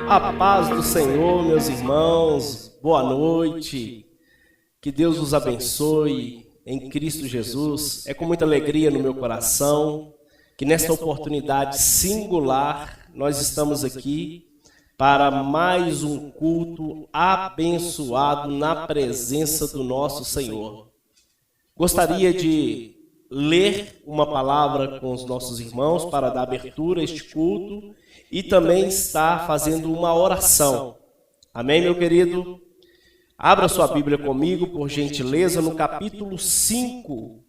A paz do Senhor, meus irmãos, boa noite, que Deus os abençoe em Cristo Jesus. É com muita alegria no meu coração que nesta oportunidade singular nós estamos aqui para mais um culto abençoado na presença do nosso Senhor. Gostaria de ler uma palavra com os nossos irmãos para dar abertura a este culto e também estar fazendo uma oração. Amém, meu querido? Abra sua Bíblia comigo, por gentileza, no capítulo 5,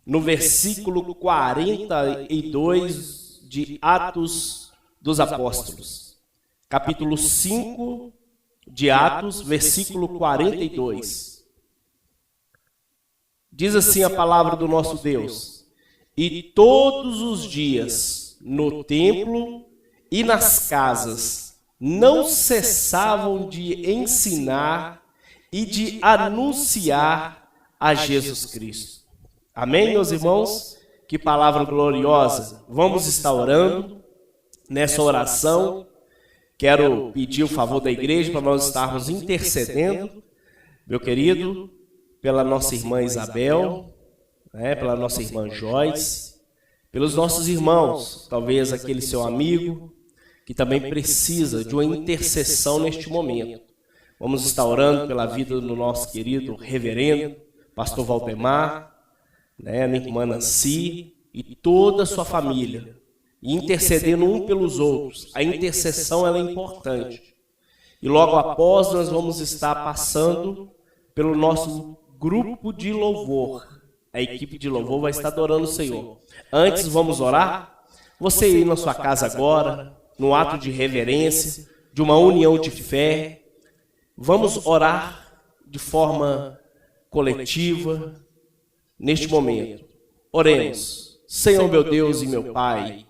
no versículo 42 de Atos dos Apóstolos. Capítulo 5 de Atos, versículo 42. Diz assim a palavra do nosso Deus: e todos os dias no templo e nas casas não cessavam de ensinar e de anunciar a Jesus Cristo. Amém, meus irmãos? Que palavra gloriosa! Vamos estar orando nessa oração. Quero pedir o favor da igreja para nós estarmos intercedendo, meu querido, pela nossa irmã Isabel, pela nossa irmã Joyce, pelos nossos irmãos, talvez aquele seu amigo, que também precisa de uma intercessão neste momento. Vamos estar orando pela vida do nosso querido reverendo, pastor Valdemar, minha irmã Nancy e toda a sua família, e intercedendo um pelos outros. A intercessão ela é importante. E logo após nós vamos estar passando pelo nosso grupo de louvor. A equipe de louvor vai estar adorando o Senhor. Antes vamos orar. Você ir na sua casa agora, no ato de reverência, de uma união de fé. Vamos orar de forma coletiva neste momento. Oremos. Senhor meu Deus e meu Pai,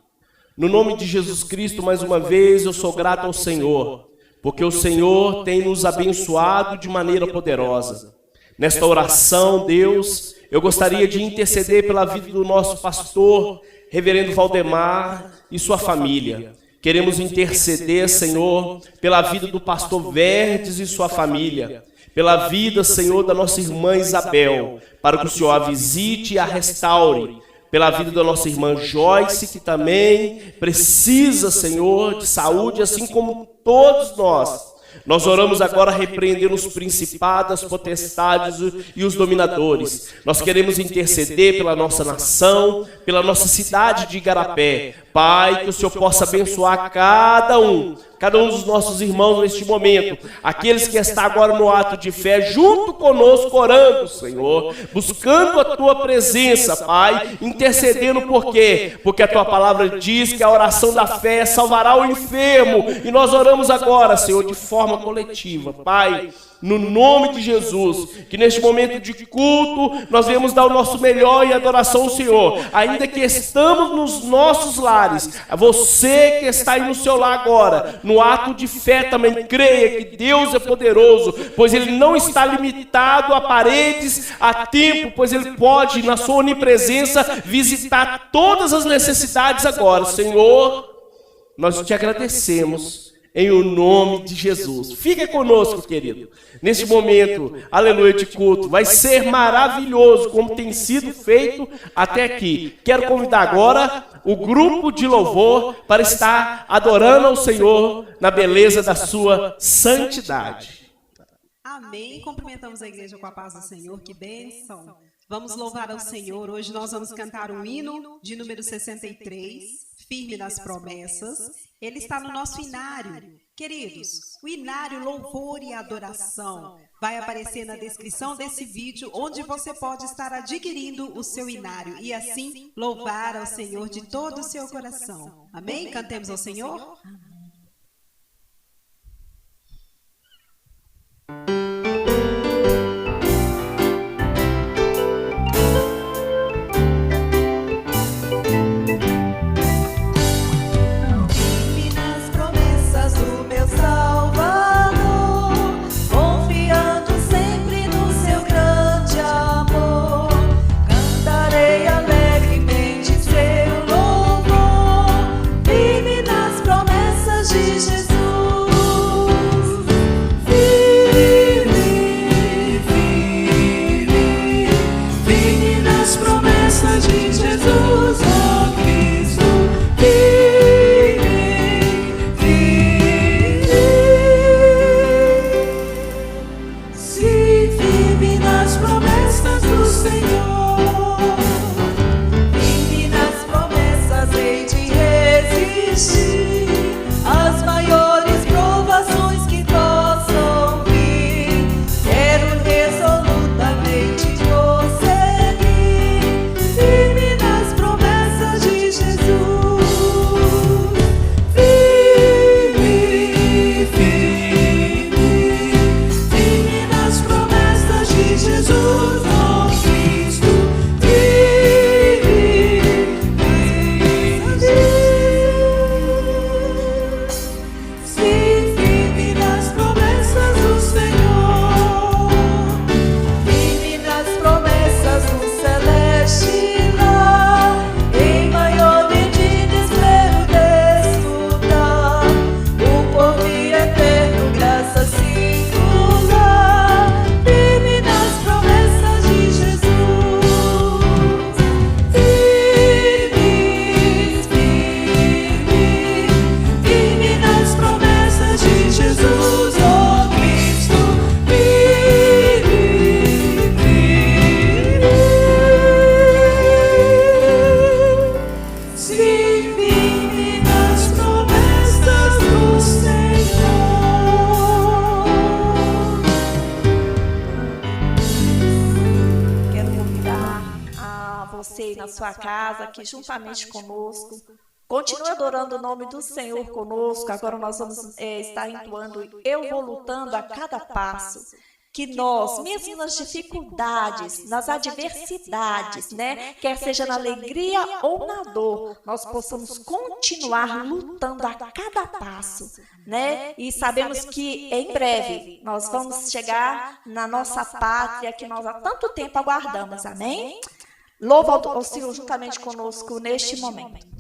no nome de Jesus Cristo, mais uma vez eu sou grato ao Senhor, porque o Senhor tem nos abençoado de maneira poderosa. Nesta oração, Deus, eu gostaria de interceder pela vida do nosso pastor, reverendo Valdemar e sua família. Queremos interceder, Senhor, pela vida do pastor Verdes e sua família, pela vida, Senhor, da nossa irmã Isabel, para que o Senhor a visite e a restaure, pela vida da nossa irmã Joyce, que também precisa, Senhor, de saúde, assim como todos nós. Nós oramos agora repreendendo os principados, as potestades e os dominadores. Nós queremos interceder pela nossa nação, pela nossa cidade de Igarapé. Pai, que o Senhor possa abençoar cada um dos nossos irmãos neste momento, aqueles que estão agora no ato de fé, junto conosco, orando, Senhor, buscando a Tua presença, Pai, intercedendo por quê? Porque a Tua palavra diz que a oração da fé salvará o enfermo, e nós oramos agora, Senhor, de forma coletiva, Pai, no nome de Jesus, que neste momento de culto, nós venhamos dar o nosso melhor em adoração ao Senhor, ainda que estamos nos nossos lares, você que está aí no seu lar agora, no ato de fé também creia que Deus é poderoso, pois Ele não está limitado a paredes, a tempo, pois Ele pode, na sua onipresença, visitar todas as necessidades agora. Senhor, nós te agradecemos em o nome de Jesus. Fique conosco, querido, neste momento, aleluia, de culto. Vai ser maravilhoso, como tem sido feito até aqui. Quero convidar agora o grupo de louvor para estar adorando ao Senhor na beleza da sua santidade. Amém. Cumprimentamos a igreja com a paz do Senhor. Que bênção. Vamos louvar ao Senhor. Hoje nós vamos cantar o hino de número 63, Firme nas Promessas. Ele está no nosso inário. Queridos, o inário Louvor e Adoração vai aparecer na descrição desse vídeo, onde você pode estar adquirindo o seu inário e assim louvar ao Senhor de todo o seu coração. Amém? Cantemos ao Senhor? Alegremente você aí na sua casa, aqui juntamente conosco. Continue adorando o nome do Senhor conosco. Agora nós vamos estar entoando Eu Vou Lutando a Cada Passo. Que nós, mesmo nas dificuldades, nas adversidades, né, quer seja na alegria ou na dor, nós possamos continuar lutando a cada passo, né? E sabemos que em breve nós vamos chegar na nossa pátria que nós há tanto tempo aguardamos, amém? Louva ao Senhor juntamente conosco neste momento.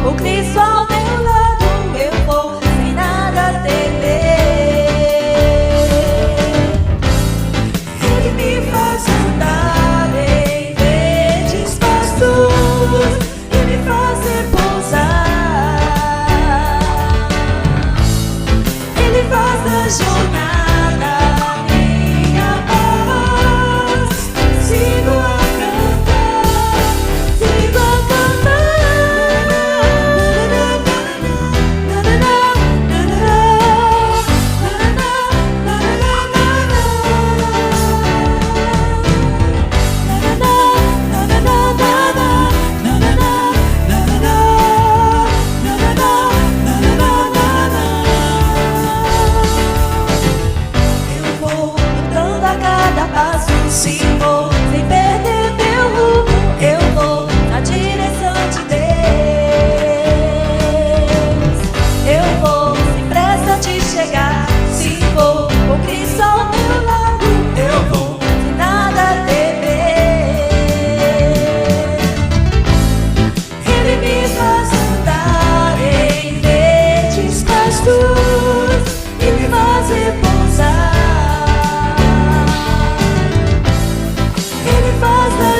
O Cristo ao meu lado, eu vou sem nada temer. Ele me faz andar em verdes pastos e me faz repousar. Ele faz da jornada minha paz. Sigo a cantar, sigo a cantar.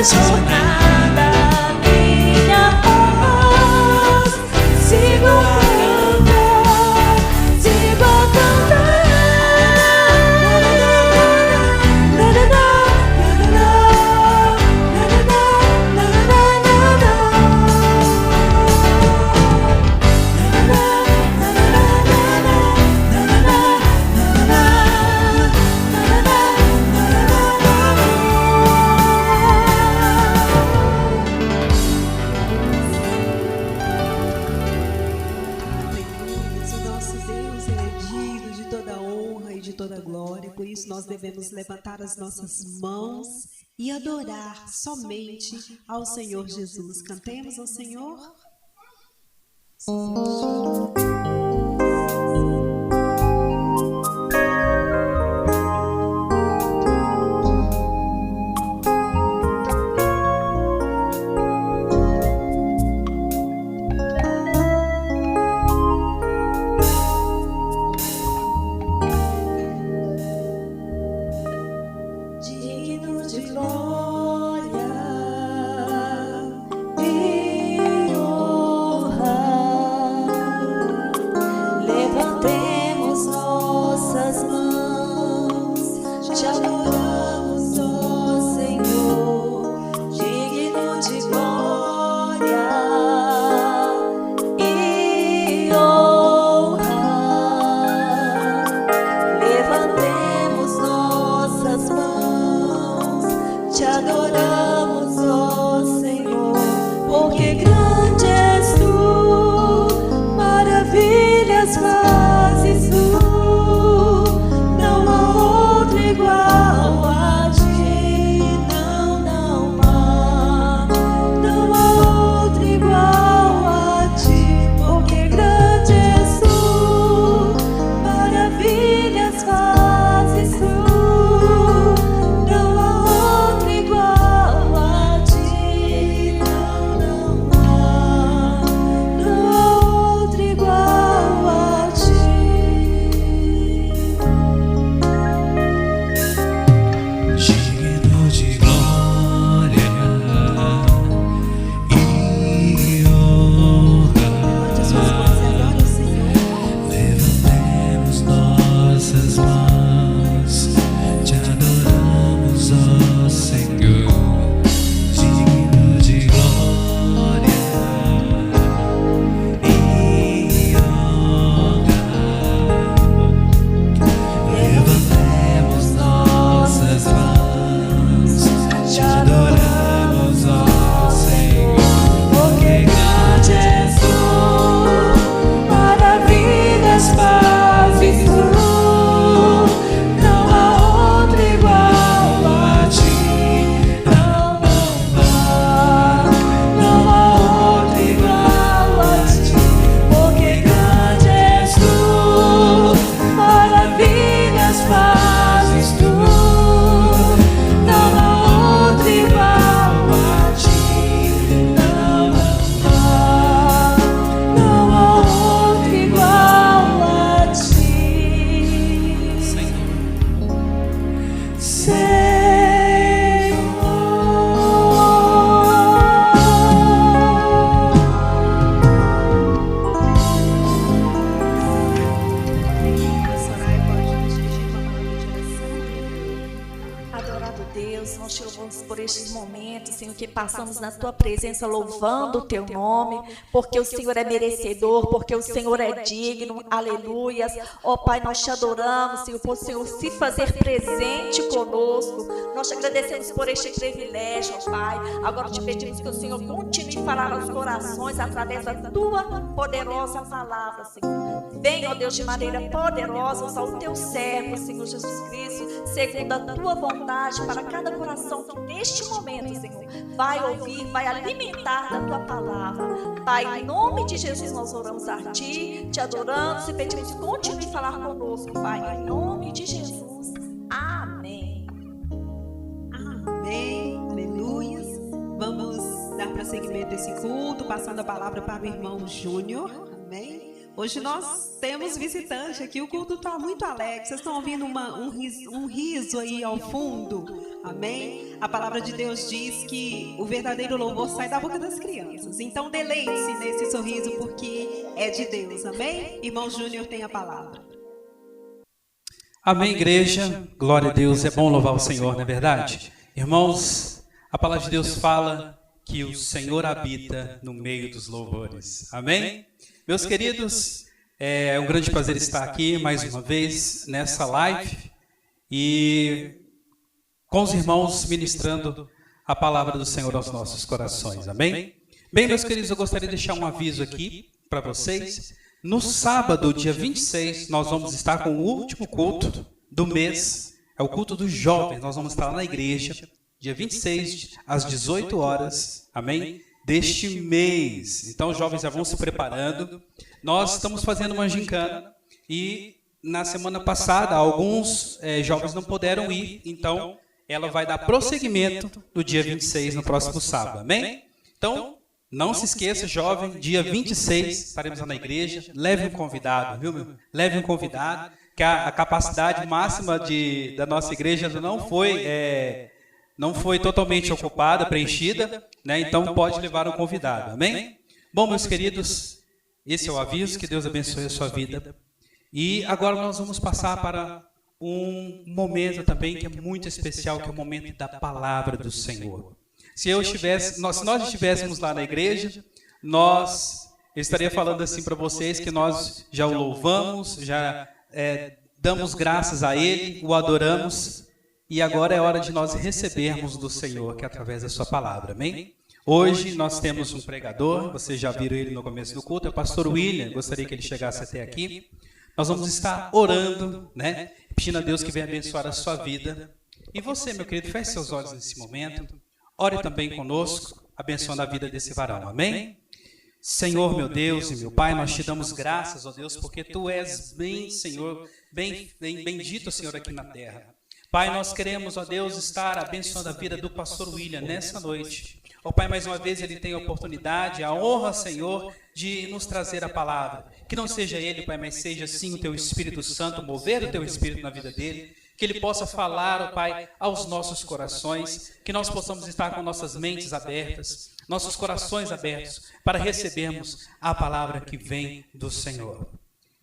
Jornada minha paz, sigo a cantar, sigo a cantar. Nós devemos levantar as nossas mãos e adorar somente ao Senhor Jesus. Cantemos ao Senhor. por estes momentos, Senhor, que passamos na Tua presença louvando o Teu nome, porque o Senhor é merecedor, porque o Senhor é digno, aleluias. Ó Pai, nós Te adoramos, Senhor, por o Senhor se fazer presente conosco. Nós Te agradecemos por este privilégio, ó Pai. Agora Te pedimos que o Senhor continue a falar aos corações através da Tua poderosa palavra, Senhor. Venha, ó Deus, de maneira poderosa usar o Teu servo, Senhor Jesus Cristo, segundo a Tua vontade, para cada coração que neste momento, Senhor, vai ouvir, vai alimentar da Tua palavra. Pai, em nome de Jesus nós oramos a Ti, Te adoramos e pedimos, continue a falar conosco, Pai, em nome de Jesus. Amém. Amém. Aleluia. Vamos dar prosseguimento a esse culto, passando a palavra para o irmão Júnior. Amém. Hoje nós temos visitante aqui, o culto está muito alegre. Vocês estão ouvindo um riso aí ao fundo? Amém? A palavra de Deus diz que o verdadeiro louvor sai da boca das crianças. Então deleite-se nesse sorriso porque é de Deus. Amém? Irmão Júnior tem a palavra. Amém, igreja. Glória a Deus. É bom louvar o Senhor, não é verdade? Irmãos, a palavra de Deus fala que o Senhor habita no meio dos louvores. Amém? Meus queridos, é um grande prazer estar aqui mais uma vez nessa live e com os irmãos ministrando a palavra do Senhor aos nossos corações. Amém? Bem, meus queridos, eu gostaria de deixar um aviso aqui para vocês. No sábado, dia 26, nós vamos estar com o último culto do mês. É o culto dos jovens. Nós vamos estar lá na igreja, dia 26, às 18 horas. Amém? Deste mês. Então, os jovens já vão se preparando. Nós estamos fazendo uma gincana e na semana passada alguns jovens não puderam ir, então ela vai dar prosseguimento no dia 26, no próximo sábado. Amém? Então, não se esqueça, jovem, dia 26 estaremos lá na igreja. Leve um convidado, viu, meu? Leve um convidado, que a capacidade máxima da nossa igreja não foi totalmente ocupada, preenchida, né? Então pode levar um convidado, amém? Bom, meus queridos, esse é o aviso, que Deus abençoe a sua vida. E agora nós vamos passar para um momento também que é muito especial, que é o momento da palavra do Senhor. Se nós estivéssemos lá na igreja, eu estaria falando assim para vocês que nós já o louvamos, já damos graças a Ele, o adoramos. E agora é hora de nós recebermos do Senhor, que é através da sua palavra, amém? Hoje nós temos um pregador, vocês já viram ele no começo do culto, é o pastor William, gostaria que ele chegasse até aqui. Nós vamos estar orando, né? Pedindo a Deus que venha abençoar a sua vida. E você, meu querido, feche seus olhos nesse momento, ore também conosco, abençoando a vida desse varão, amém? Senhor, meu Deus e meu Pai, nós te damos graças, ó Deus, porque Tu és Senhor, bendito, Senhor, aqui na terra. Pai, nós queremos, ó Deus, estar abençoando a vida do pastor William nessa noite. Ó Pai, mais uma vez ele tem a oportunidade, a honra, Senhor, de nos trazer a palavra. Que não seja ele, Pai, mas seja sim o Teu Espírito Santo, mover o Teu Espírito na vida dele. Que ele possa falar, ó Pai, aos nossos corações. Que nós possamos estar com nossas mentes abertas, nossos corações abertos, para recebermos a palavra que vem do Senhor.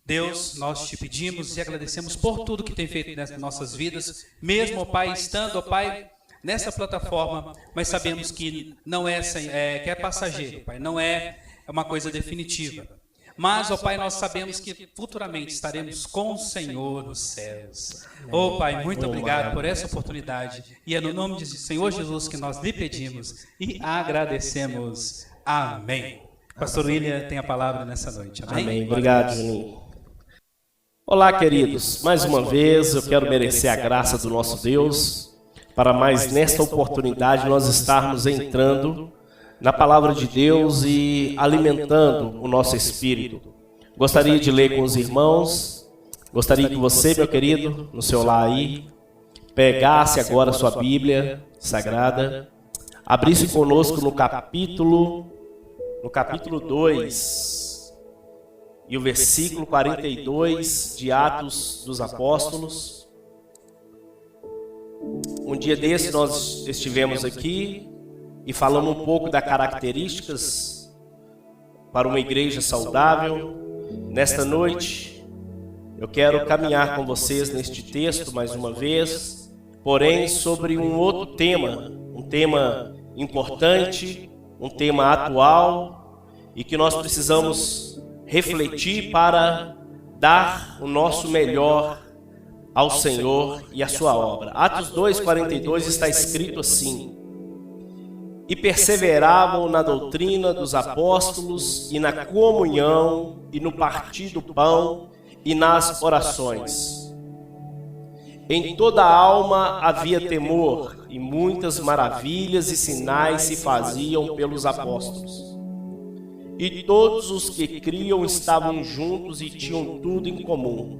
Deus, nós Te pedimos e agradecemos por tudo que tem feito nessas nossas vidas, mesmo, ó Pai, estando, ó Pai, nessa plataforma, mas sabemos que não que é passageiro, Pai, não é uma coisa definitiva. Mas, ó Pai, nós sabemos que futuramente estaremos com o Senhor nos céus. Ó Pai, muito obrigado por essa oportunidade. E é no nome do Senhor Jesus que nós lhe pedimos e agradecemos. Amém. Pastor William tem a palavra nessa noite. Amém? Amém. Obrigado, Juninho. Olá, queridos. Mais uma vez, eu quero merecer a graça do nosso Deus para mais nesta oportunidade nós estarmos entrando na palavra de Deus e alimentando o nosso espírito. Gostaria de ler com os irmãos, gostaria que você, meu querido, no seu lar aí, pegasse agora a sua Bíblia Sagrada, abrisse conosco no capítulo 2, e o versículo 42 de Atos dos Apóstolos. Um dia desse nós estivemos aqui e falamos um pouco das características para uma igreja saudável. Nesta noite, eu quero caminhar com vocês neste texto mais uma vez, porém sobre um outro tema, um tema importante, um tema atual e que nós precisamos refletir para dar o nosso melhor ao Senhor e à sua obra. Atos 2:42 está escrito assim: e perseveravam na doutrina dos apóstolos e na comunhão e no partir do pão e nas orações. Em toda a alma havia temor, e muitas maravilhas e sinais se faziam pelos apóstolos. E todos os que criam estavam juntos e tinham tudo em comum.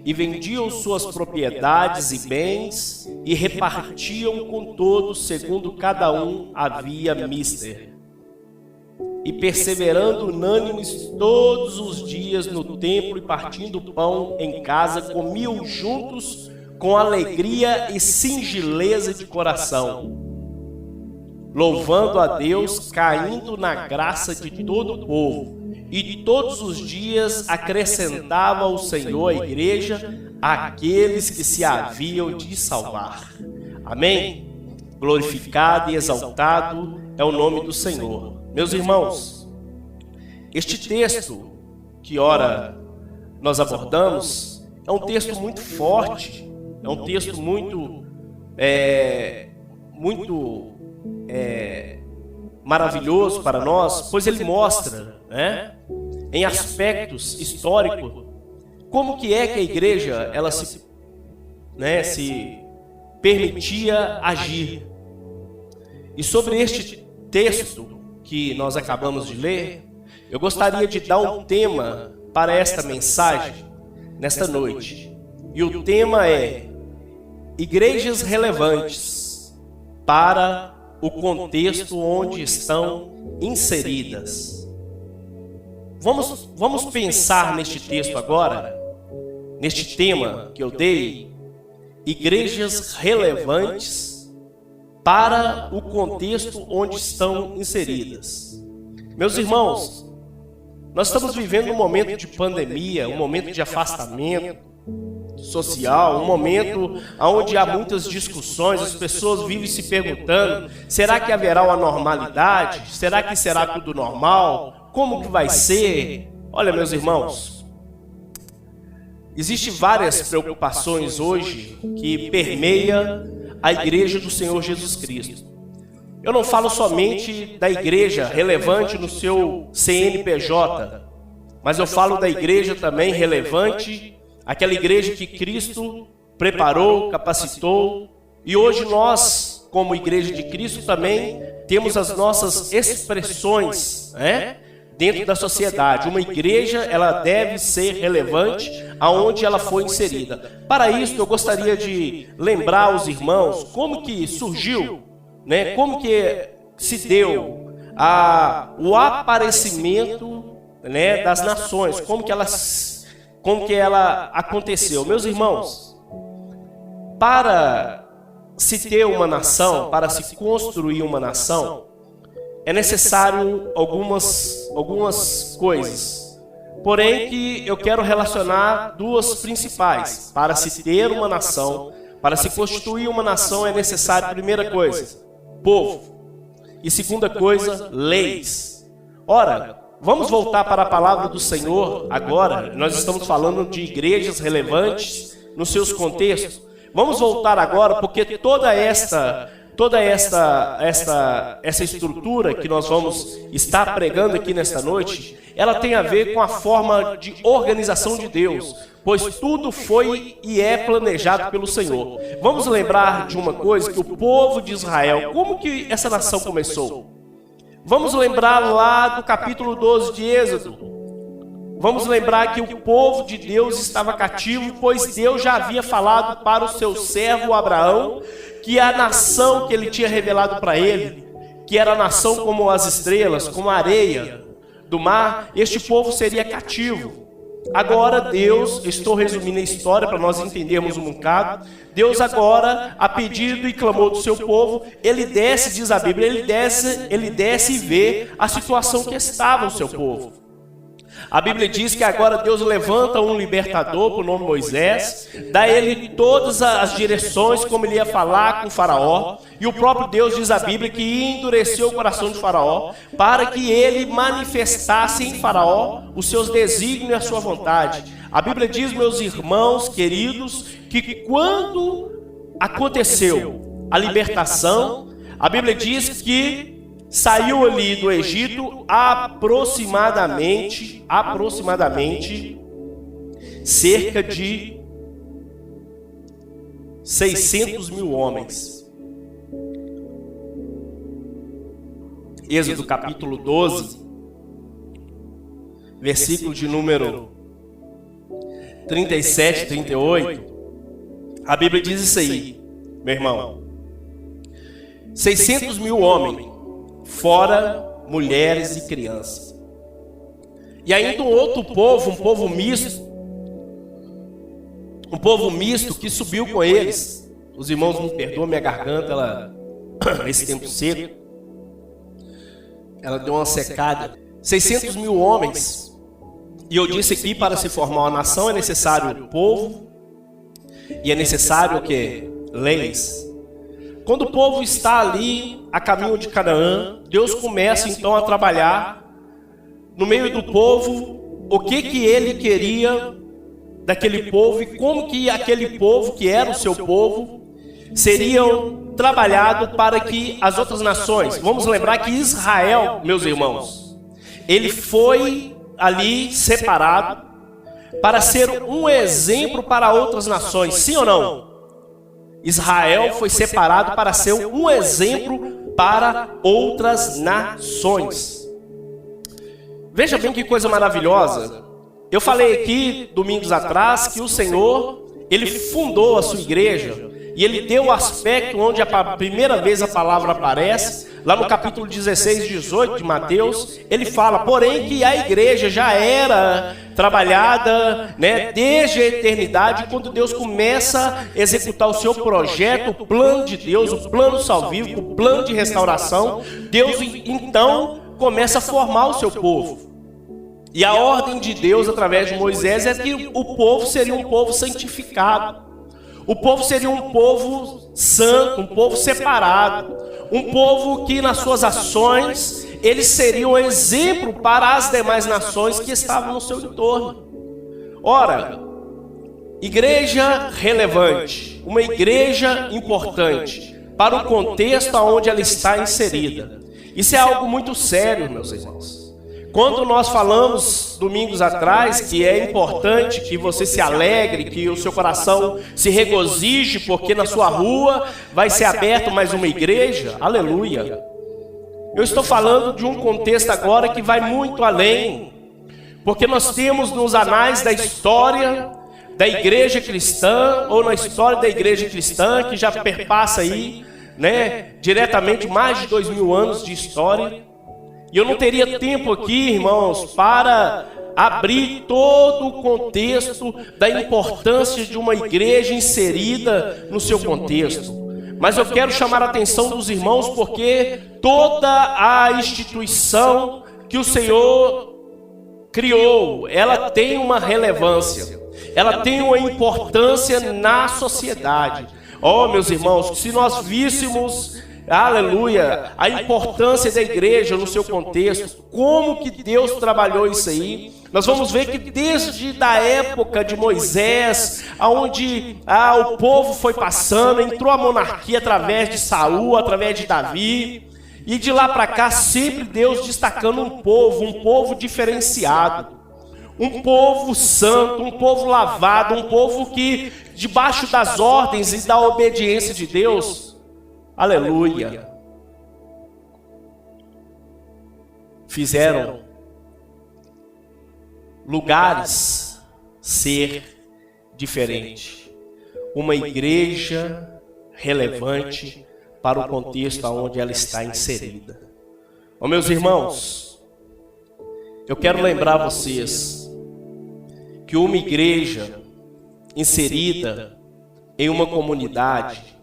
E vendiam suas propriedades e bens, e repartiam com todos, segundo cada um havia mister. E perseverando unânimes todos os dias no templo e partindo pão em casa, comiam juntos com alegria e singeleza de coração, louvando a Deus, caindo na graça de todo o povo. E todos os dias acrescentava o Senhor à igreja aqueles que se haviam de salvar. Amém? Glorificado e exaltado é o nome do Senhor. Meus irmãos, este texto que ora nós abordamos é um texto muito forte, é um texto muito maravilhoso para nós, pois ele mostra, em aspectos históricos, como que é que a igreja ela se permitia agir. E sobre este texto que nós acabamos de ler, eu gostaria de dar um tema para esta mensagem nesta noite. E o tema é igrejas relevantes para o contexto onde estão inseridas. Vamos pensar neste texto agora, neste tema que eu dei, igrejas relevantes para o contexto onde estão inseridas. Meus irmãos, nós estamos vivendo um momento de pandemia, um momento de afastamento social, um momento onde há muitas discussões, as pessoas vivem se perguntando: será que haverá uma normalidade? Será que será tudo normal? Como que vai ser? Olha, meus irmãos, existem várias preocupações hoje que permeiam a igreja do Senhor Jesus Cristo. Eu não falo somente da igreja relevante no seu CNPJ, mas eu falo da igreja também relevante, aquela igreja que Cristo preparou, capacitou, e hoje nós, como igreja de Cristo, também temos as nossas expressões, dentro da sociedade. Uma igreja, ela deve ser relevante aonde ela foi inserida. Para isso, eu gostaria de lembrar aos irmãos como que surgiu, como que se deu o aparecimento, das nações, como que ela aconteceu. Meus irmãos, para se ter uma nação, para se construir uma nação, é necessário algumas coisas. Porém, que eu quero relacionar duas principais. Para se ter uma nação, para se constituir uma nação, é necessário, primeira coisa, povo. E segunda coisa, leis. Ora, vamos voltar para a palavra do Senhor agora. Nós estamos falando de igrejas relevantes nos seus contextos. Vamos voltar agora, porque toda essa estrutura que nós vamos estar pregando aqui nesta noite, ela tem a ver com a forma de organização de Deus, pois tudo foi e é planejado pelo Senhor. Vamos lembrar de uma coisa, que o povo de Israel, como que essa nação começou? Vamos lembrar lá do capítulo 12 de Êxodo. Vamos lembrar que o povo de Deus estava cativo, pois Deus já havia falado para o seu servo Abraão que a nação que ele tinha revelado para ele, que era a nação como as estrelas, como a areia do mar, este povo seria cativo. Agora Deus, estou resumindo a história para nós entendermos um bocado, Deus agora, a pedido e clamor do seu povo, ele desce, diz a Bíblia, ele desce e vê a situação que estava o seu povo. A Bíblia diz que agora Deus levanta um libertador por nome Moisés, dá a ele todas as direções como ele ia falar com o faraó, e o próprio Deus diz a Bíblia que endureceu o coração de faraó para que ele manifestasse em faraó os seus desígnios e a sua vontade. A Bíblia diz, meus irmãos queridos, que quando aconteceu a libertação, a Bíblia diz que saiu ali do Egito aproximadamente cerca de 600 mil homens. Êxodo capítulo 12, versículo de número 37 e 38, a Bíblia diz isso aí, meu irmão. 600 mil homens, fora mulheres e crianças. E ainda um outro povo, um povo misto que subiu com eles. Os irmãos me perdoam, minha garganta, ela, esse tempo seco, ela deu uma secada. 600 mil homens. E eu disse aqui, para se formar uma nação é necessário povo e é necessário o quê? Leis. Quando o povo está ali a caminho de Canaã, Deus começa então a trabalhar no meio do povo o que ele queria daquele povo e como que aquele povo, que era o seu povo, seriam trabalhado para que as outras nações... Vamos lembrar que Israel, meus irmãos, ele foi ali separado para ser um exemplo para outras nações, sim ou não? Israel foi separado para ser um exemplo para outras nações. Veja bem que coisa maravilhosa. Eu falei aqui, domingos atrás, que o Senhor, ele fundou a sua igreja, e ele deu o aspecto onde a primeira vez a palavra aparece, lá no capítulo 16 e 18 de Mateus, ele fala, porém, que a igreja já era trabalhada, né, desde a eternidade, quando Deus começa a executar o seu projeto, o plano de Deus, o plano salvífico, o plano de restauração. Deus, então, começa a formar o seu povo. E a ordem de Deus, através de Moisés, é que o povo seria um povo santificado. O povo seria um povo santo, um povo separado, um povo que nas suas ações, eles seriam um exemplo para as demais nações que estavam no seu entorno. Ora, igreja relevante, uma igreja importante, para o contexto onde ela está inserida. Isso é algo muito sério, meus irmãos. Quando nós falamos, domingos atrás, que é importante que você se alegre, que o seu coração se regozije, porque na sua rua vai ser aberto mais uma igreja, aleluia. Eu estou falando de um contexto agora que vai muito além, porque nós temos nos anais da história da igreja cristã, ou na história da igreja cristã, que já perpassa aí, né, diretamente mais de 2000 anos de história. E eu não teria tempo aqui, irmãos, para abrir todo o contexto da importância de uma igreja inserida no seu contexto. Mas eu quero chamar a atenção dos irmãos porque toda a instituição que o Senhor criou, ela tem uma relevância, ela tem uma importância na sociedade. Oh, meus irmãos, se nós víssemos... aleluia, a importância da igreja no seu contexto, como que Deus trabalhou isso aí, nós vamos ver que desde a época de Moisés, onde o povo foi passando, entrou a monarquia através de Saul, através de Davi, e de lá para cá sempre Deus destacando um povo diferenciado, um povo santo, um povo lavado, um povo que debaixo das ordens e da obediência de Deus, aleluia, fizeram lugares ser diferente. Uma igreja relevante para o contexto onde ela está inserida. Oh, meus irmãos, eu quero lembrar vocês que uma igreja inserida em uma comunidade,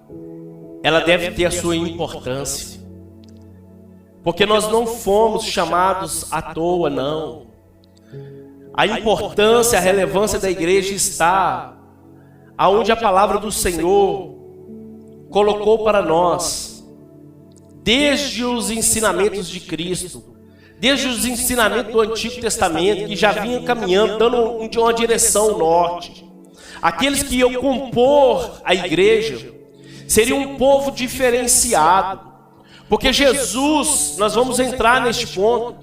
ela deve ter a sua importância. Porque nós não fomos chamados à toa, não. A importância, a relevância da igreja está aonde a palavra do Senhor colocou para nós, desde os ensinamentos de Cristo, desde os ensinamentos do Antigo Testamento, que já vinham caminhando, dando de uma direção norte. Aqueles que iam compor a igreja seriam um povo diferenciado, porque Jesus, nós vamos entrar neste ponto,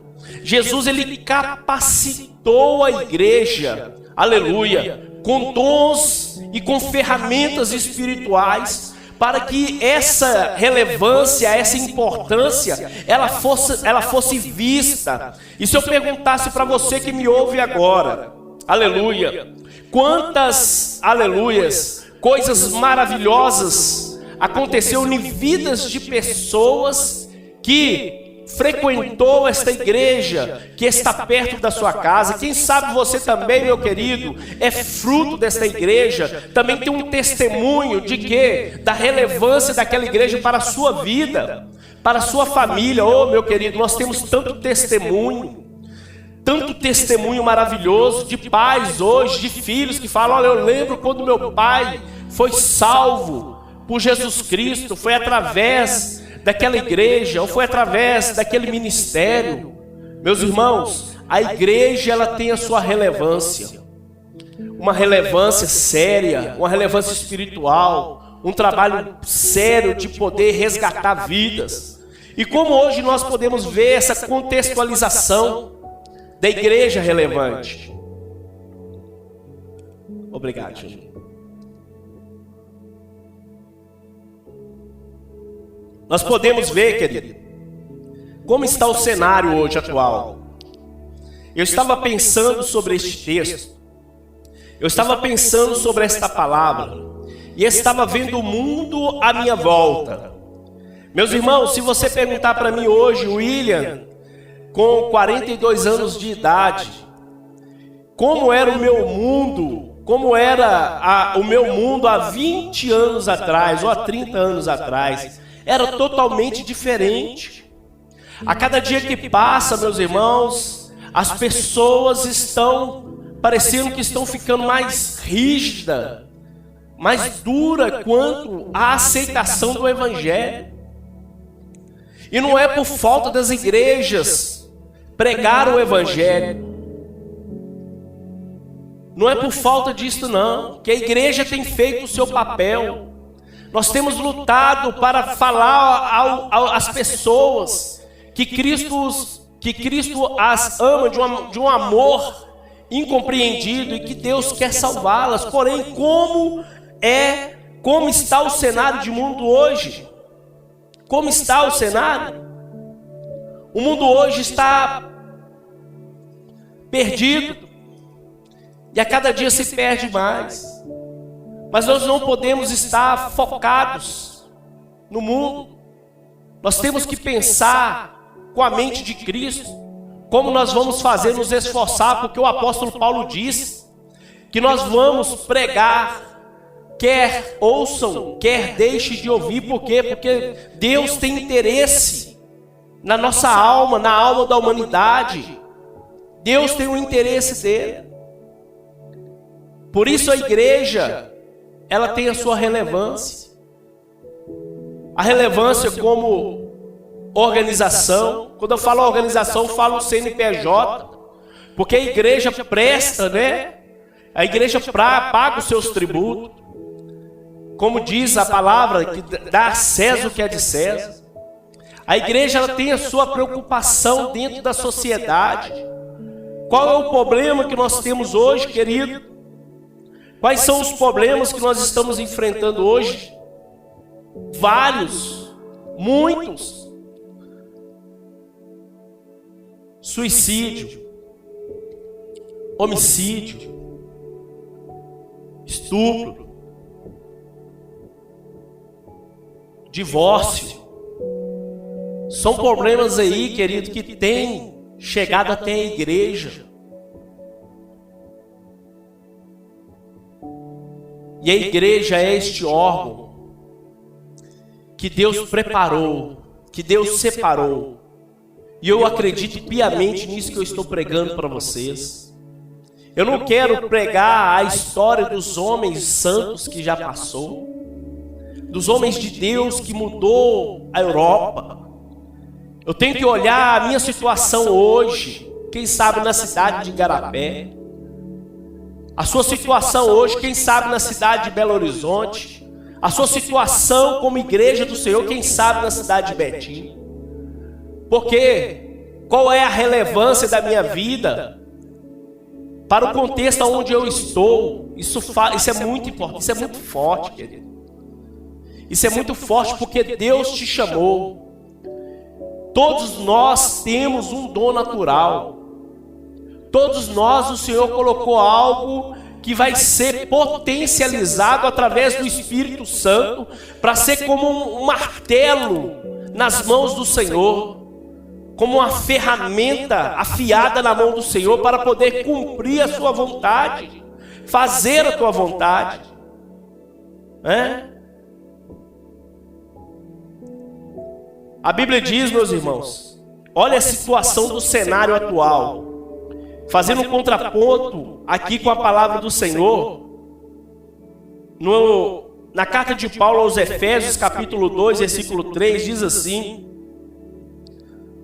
Jesus ele capacitou a igreja, aleluia, com dons e com ferramentas espirituais, para que essa relevância, essa importância, ela fosse vista. E se eu perguntasse para você que me ouve agora, aleluia, quantas, aleluias, coisas maravilhosas aconteceram em vidas de pessoas que frequentou esta igreja, que está perto da sua casa. Quem sabe você também, meu querido, é fruto desta igreja, também tem um testemunho de quê? Da relevância daquela igreja para a sua vida, para a sua família. Oh, meu querido, nós temos tanto testemunho maravilhoso de pais hoje, de filhos que falam: olha, eu lembro quando meu pai foi salvo por Jesus Cristo, foi através daquela igreja, ou foi através daquele ministério. Meus irmãos, a igreja ela tem a sua relevância, uma relevância séria, uma relevância espiritual, um trabalho sério de poder resgatar vidas. E como hoje nós podemos ver essa contextualização da igreja relevante? Obrigado, Júnior. Nós podemos ver, querido, como está o cenário hoje atual. Eu estava pensando sobre este texto, eu estava pensando sobre esta palavra, e estava vendo o mundo à minha volta. Meus irmãos, se você perguntar para mim hoje, William, com 42 anos de idade, como era o meu mundo, como era o meu mundo há 20 anos atrás, ou há 30 anos atrás, era totalmente diferente. A cada dia que passa, meus irmãos, as pessoas estão parecendo que estão ficando mais rígidas, mais dura quanto à aceitação do Evangelho. E não é por falta das igrejas pregar o Evangelho. Não é por falta disso não, que a igreja tem feito o seu papel. Nós temos lutado para falar às pessoas que Cristo as ama de um amor incompreendido e que Deus quer salvá-las. Porém, como está o cenário de mundo hoje? Como está o cenário? O mundo hoje está perdido e a cada dia se perde mais. Mas nós não podemos estar focados no mundo. Nós temos que pensar com a mente de Cristo, como nós vamos fazer, nos esforçar, porque o apóstolo Paulo diz que nós vamos pregar, quer ouçam, quer deixem de ouvir. Por quê? Porque Deus tem interesse na nossa alma, na alma da humanidade. Deus tem um interesse dele. Por isso a igreja, ela tem a sua relevância. A relevância como organização. Quando eu falo organização, eu falo CNPJ. Porque a igreja presta, né? A igreja paga os seus tributos. Como diz a palavra, que dá a César o que é de César. A igreja ela tem a sua preocupação dentro da sociedade. Qual é o problema que nós temos hoje, querido? Quais são os problemas que nós estamos enfrentando hoje? Vários, muitos. Suicídio, homicídio, estupro, divórcio. São problemas aí, querido, que têm chegado até a igreja. E a igreja é este órgão que Deus preparou, que Deus separou. E eu acredito piamente nisso que eu estou pregando para vocês. Eu não quero pregar a história dos homens santos que já passou, dos homens de Deus que mudou a Europa. Eu tenho que olhar a minha situação hoje, quem sabe na cidade de Igarapé, a sua situação hoje, quem sabe na cidade de Belo Horizonte, a sua situação como igreja do Senhor, quem sabe na cidade de Betim. Porque qual é a relevância da minha vida para o contexto onde eu estou? Isso é muito importante, isso é muito forte, querido. Isso é muito forte porque Deus te chamou. Todos nós temos um dom natural. Todos nós, o Senhor colocou algo que vai ser potencializado através do Espírito Santo para ser como um martelo nas mãos do Senhor, como uma ferramenta afiada na mão do Senhor para poder cumprir a sua vontade, fazer a tua vontade. A Bíblia diz, meus irmãos, olha a situação do cenário atual, fazendo um contraponto aqui com a palavra do Senhor, na carta de Paulo aos Efésios, capítulo 2, versículo 3, diz assim,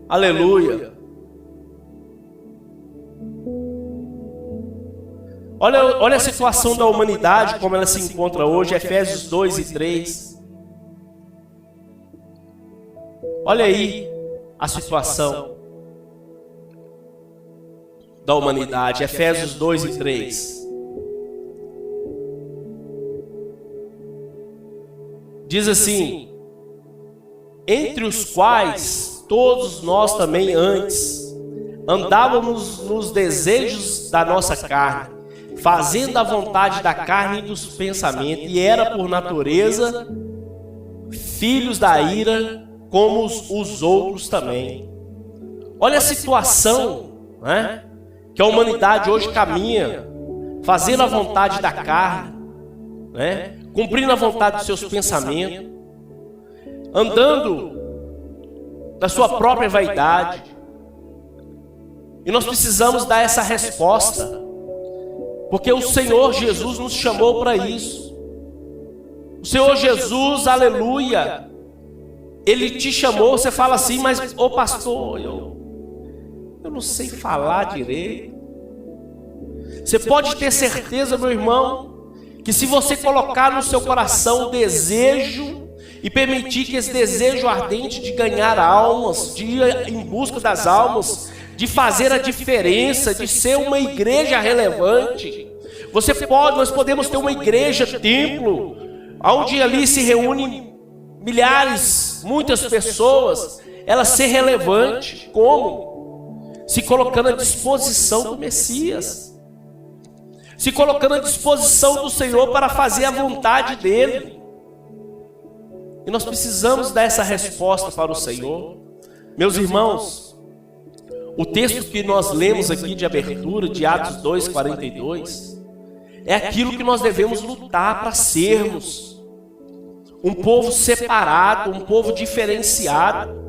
aleluia. Olha a situação da humanidade, como ela se encontra hoje, Efésios 2 e 3. Olha aí a situação da humanidade, Efésios 2 e 3. Diz assim, entre os quais todos nós também antes andávamos nos desejos da nossa carne, fazendo a vontade da carne e dos pensamentos, e era por natureza filhos da ira, como os outros também. Olha a situação, né, que a humanidade hoje caminha, fazendo a vontade da carne, né, cumprindo a vontade dos seus pensamentos, andando da sua própria vaidade. E nós precisamos dar essa resposta, porque o Senhor Jesus nos chamou para isso. O Senhor Jesus, aleluia, Ele te chamou. Você fala assim, mas, ô pastor, eu não sei falar direito. Você pode ter certeza, meu irmão, que se você colocar no seu coração o desejo e permitir que esse desejo ardente de ganhar almas, de ir em busca das almas, de fazer a diferença, de ser uma igreja relevante, nós podemos ter uma igreja, templo, onde ali se reúnem milhares, muitas pessoas, ela ser relevante. Como? Se colocando à disposição do Messias, se colocando à disposição do Senhor para fazer a vontade dEle. E nós precisamos dar essa resposta para o Senhor. Meus irmãos, o texto que nós lemos aqui de abertura, de Atos 2, 42, é aquilo que nós devemos lutar para sermos. Um povo separado, um povo diferenciado.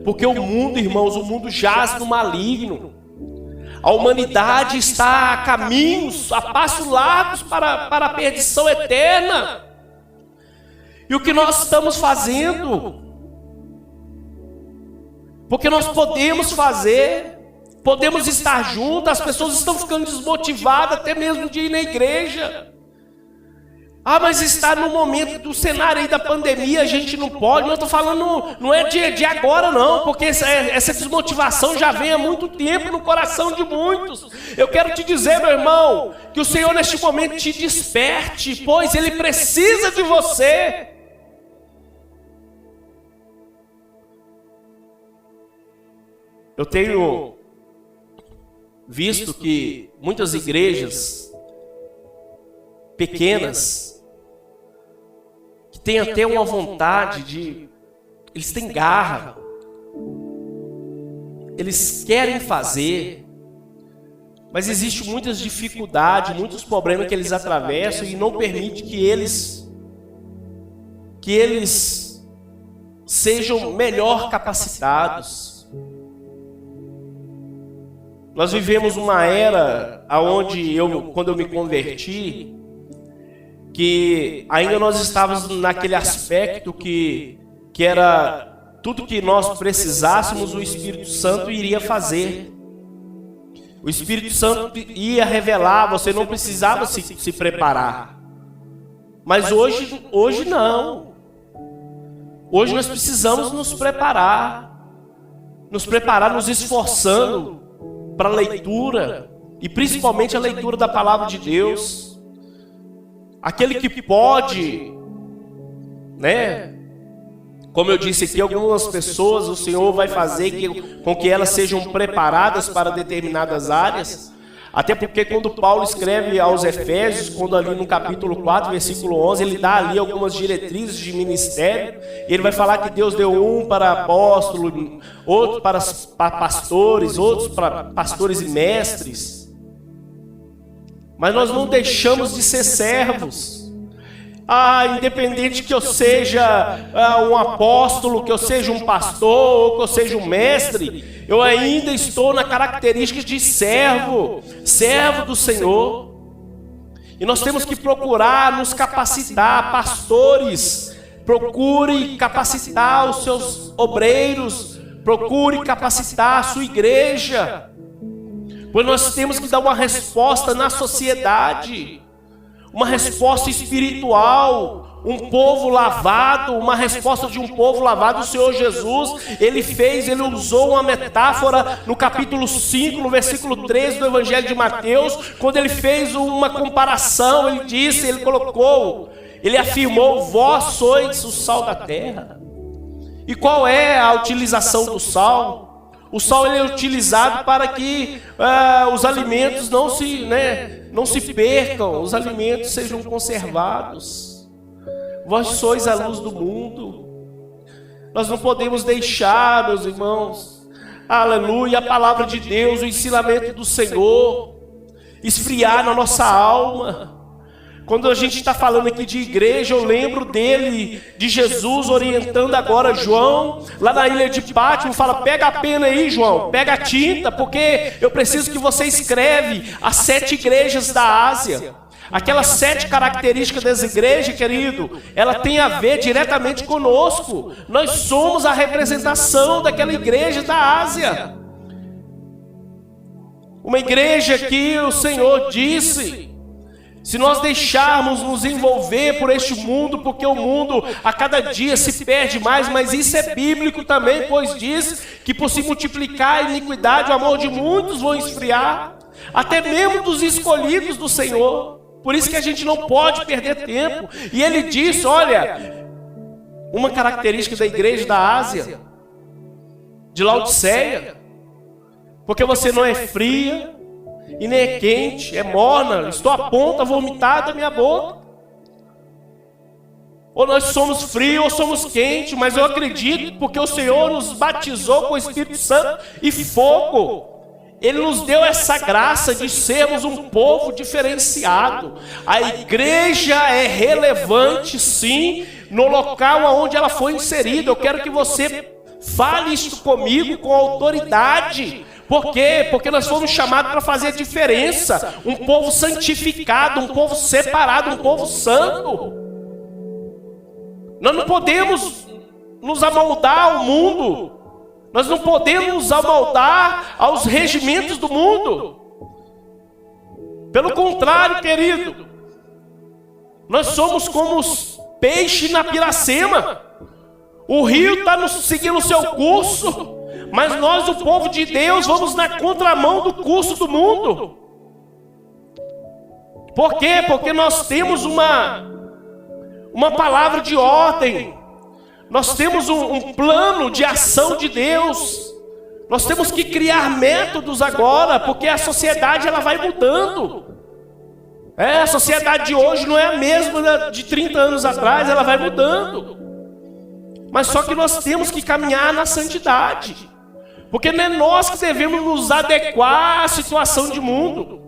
Porque o mundo, irmãos, o mundo jaz no maligno. A humanidade está a caminhos, a passos largos para a perdição eterna. E o que nós estamos fazendo? Porque nós podemos fazer, podemos estar juntos, as pessoas estão ficando desmotivadas até mesmo de ir na igreja. Ah, mas está no momento do cenário aí da pandemia, a gente não pode. Eu estou falando, não é de agora não, porque essa desmotivação já vem há muito tempo no coração de muitos. Eu quero te dizer, meu irmão, que o Senhor neste momento te desperte, pois Ele precisa de você. Eu tenho visto que muitas igrejas pequenas, que têm até uma vontade de... Eles têm garra. Eles querem fazer. Mas existe muitas dificuldades, muitos problemas que eles atravessam e não permite que eles sejam melhor capacitados. Nós vivemos uma era onde quando eu me converti, que ainda nós estávamos naquele aspecto que era tudo que nós precisássemos, o Espírito Santo iria fazer. O Espírito Santo ia revelar, você não precisava se preparar. Mas hoje não. Hoje nós precisamos nos preparar, nos esforçando para a leitura, e principalmente a leitura da Palavra de Deus. Aquele que pode, né? Como eu disse aqui, algumas pessoas o Senhor vai fazer com que elas sejam preparadas para determinadas áreas. Até porque quando Paulo escreve aos Efésios, quando ali no capítulo 4, versículo 11, ele dá ali algumas diretrizes de ministério. E ele vai falar que Deus deu um para apóstolo, outro para pastores, outros para pastores e mestres. Mas nós não deixamos de ser servos. Independente que eu seja um apóstolo, que eu seja um pastor, ou que eu seja um mestre, eu ainda estou na característica de servo do Senhor. E nós temos que procurar nos capacitar. Pastores, procure capacitar os seus obreiros, procure capacitar a sua igreja, pois nós temos que dar uma resposta na sociedade. Uma resposta espiritual, um povo lavado, uma resposta de um povo lavado. O Senhor Jesus, ele usou uma metáfora no capítulo 5, no versículo 13 do Evangelho de Mateus, quando ele fez uma comparação, ele afirmou: vós sois o sal da terra. E qual é a utilização do sal? O sal ele é utilizado para que os alimentos não se percam, os alimentos sejam conservados. Vós sois a luz do mundo. Nós não podemos deixar, meus irmãos, aleluia, a palavra de Deus, o ensinamento do Senhor, esfriar na nossa alma. Quando a gente está falando aqui de igreja, eu lembro de Jesus orientando agora João, lá na ilha de Pátimo, fala: pega a pena aí, João, pega a tinta, porque eu preciso que você escreve as 7 igrejas da Ásia. Aquelas 7 características dessa igreja, querido, ela tem a ver diretamente conosco. Nós somos a representação daquela igreja da Ásia. Uma igreja que o Senhor disse: se nós deixarmos nos envolver por este mundo, porque o mundo a cada dia se perde mais, mas isso é bíblico também, pois diz que por se multiplicar a iniquidade, o amor de muitos vão esfriar, até mesmo dos escolhidos do Senhor. Por isso que a gente não pode perder tempo. E ele disse: olha, uma característica da igreja da Ásia, de Laodiceia, porque você não é fria e nem é quente, é morna, estou a ponto a vomitar da minha boca. Ou nós somos frios ou somos quentes, mas eu acredito, porque o Senhor nos batizou com o Espírito Santo e fogo. Ele nos deu essa graça de sermos um povo diferenciado. A igreja é relevante, sim, no local onde ela foi inserida. Eu quero que você fale isso comigo com autoridade. Por quê? Porque nós fomos chamados para fazer diferença. Um povo santificado, um povo separado, um povo santo. Nós não podemos nos amoldar ao mundo. Nós não podemos nos amoldar aos regimentos do mundo. Pelo contrário, querido, nós somos como os peixes na piracema. O rio está seguindo o seu curso, mas nós, o povo de Deus, vamos na contramão do curso do mundo. Por quê? Porque nós temos uma palavra de ordem. Nós temos um plano de ação de Deus. Nós temos que criar métodos agora, porque a sociedade ela vai mudando. A sociedade de hoje não é a mesma de 30 anos atrás, ela vai mudando. Mas só que nós temos que caminhar na santidade. Porque não é nós que devemos nos adequar à situação de mundo.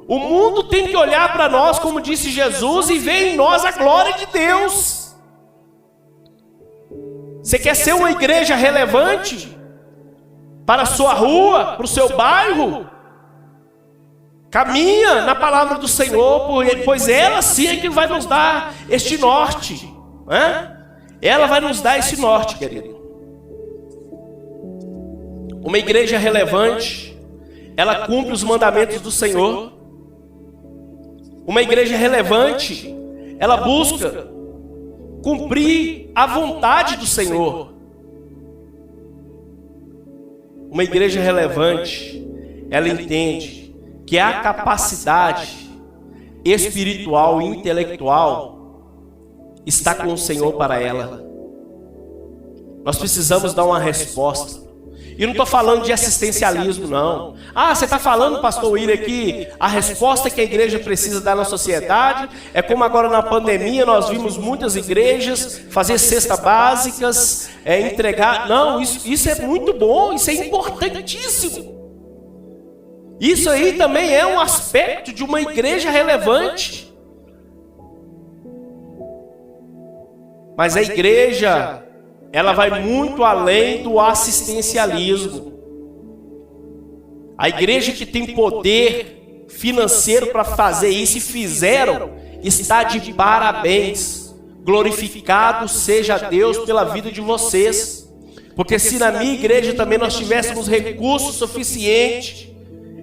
O mundo tem que olhar para nós, como disse Jesus, e ver em nós a glória de Deus. Você quer ser uma igreja relevante? para a sua rua, para o seu bairro. Caminha na palavra do Senhor, pois ela sim é que vai nos dar este norte. Né? Ela vai nos dar esse norte, querido. Uma igreja relevante, ela cumpre os mandamentos do Senhor. Uma igreja relevante, ela busca cumprir a vontade do Senhor. Uma igreja relevante, ela entende que a capacidade espiritual e intelectual está com o Senhor para ela. Nós precisamos dar uma resposta. E não estou falando de assistencialismo, não. Ah, você está falando, pastor William, que a resposta que a igreja precisa dar na sociedade é como agora na pandemia nós vimos muitas igrejas fazer cestas básicas, entregar. Não, isso é muito bom, isso é importantíssimo. Isso aí também é um aspecto de uma igreja relevante. Mas a igreja, ela vai muito além do assistencialismo. A igreja que tem poder financeiro para fazer isso e fizeram, está de parabéns. Glorificado seja Deus pela vida de vocês. Porque se na minha igreja também nós tivéssemos recursos suficientes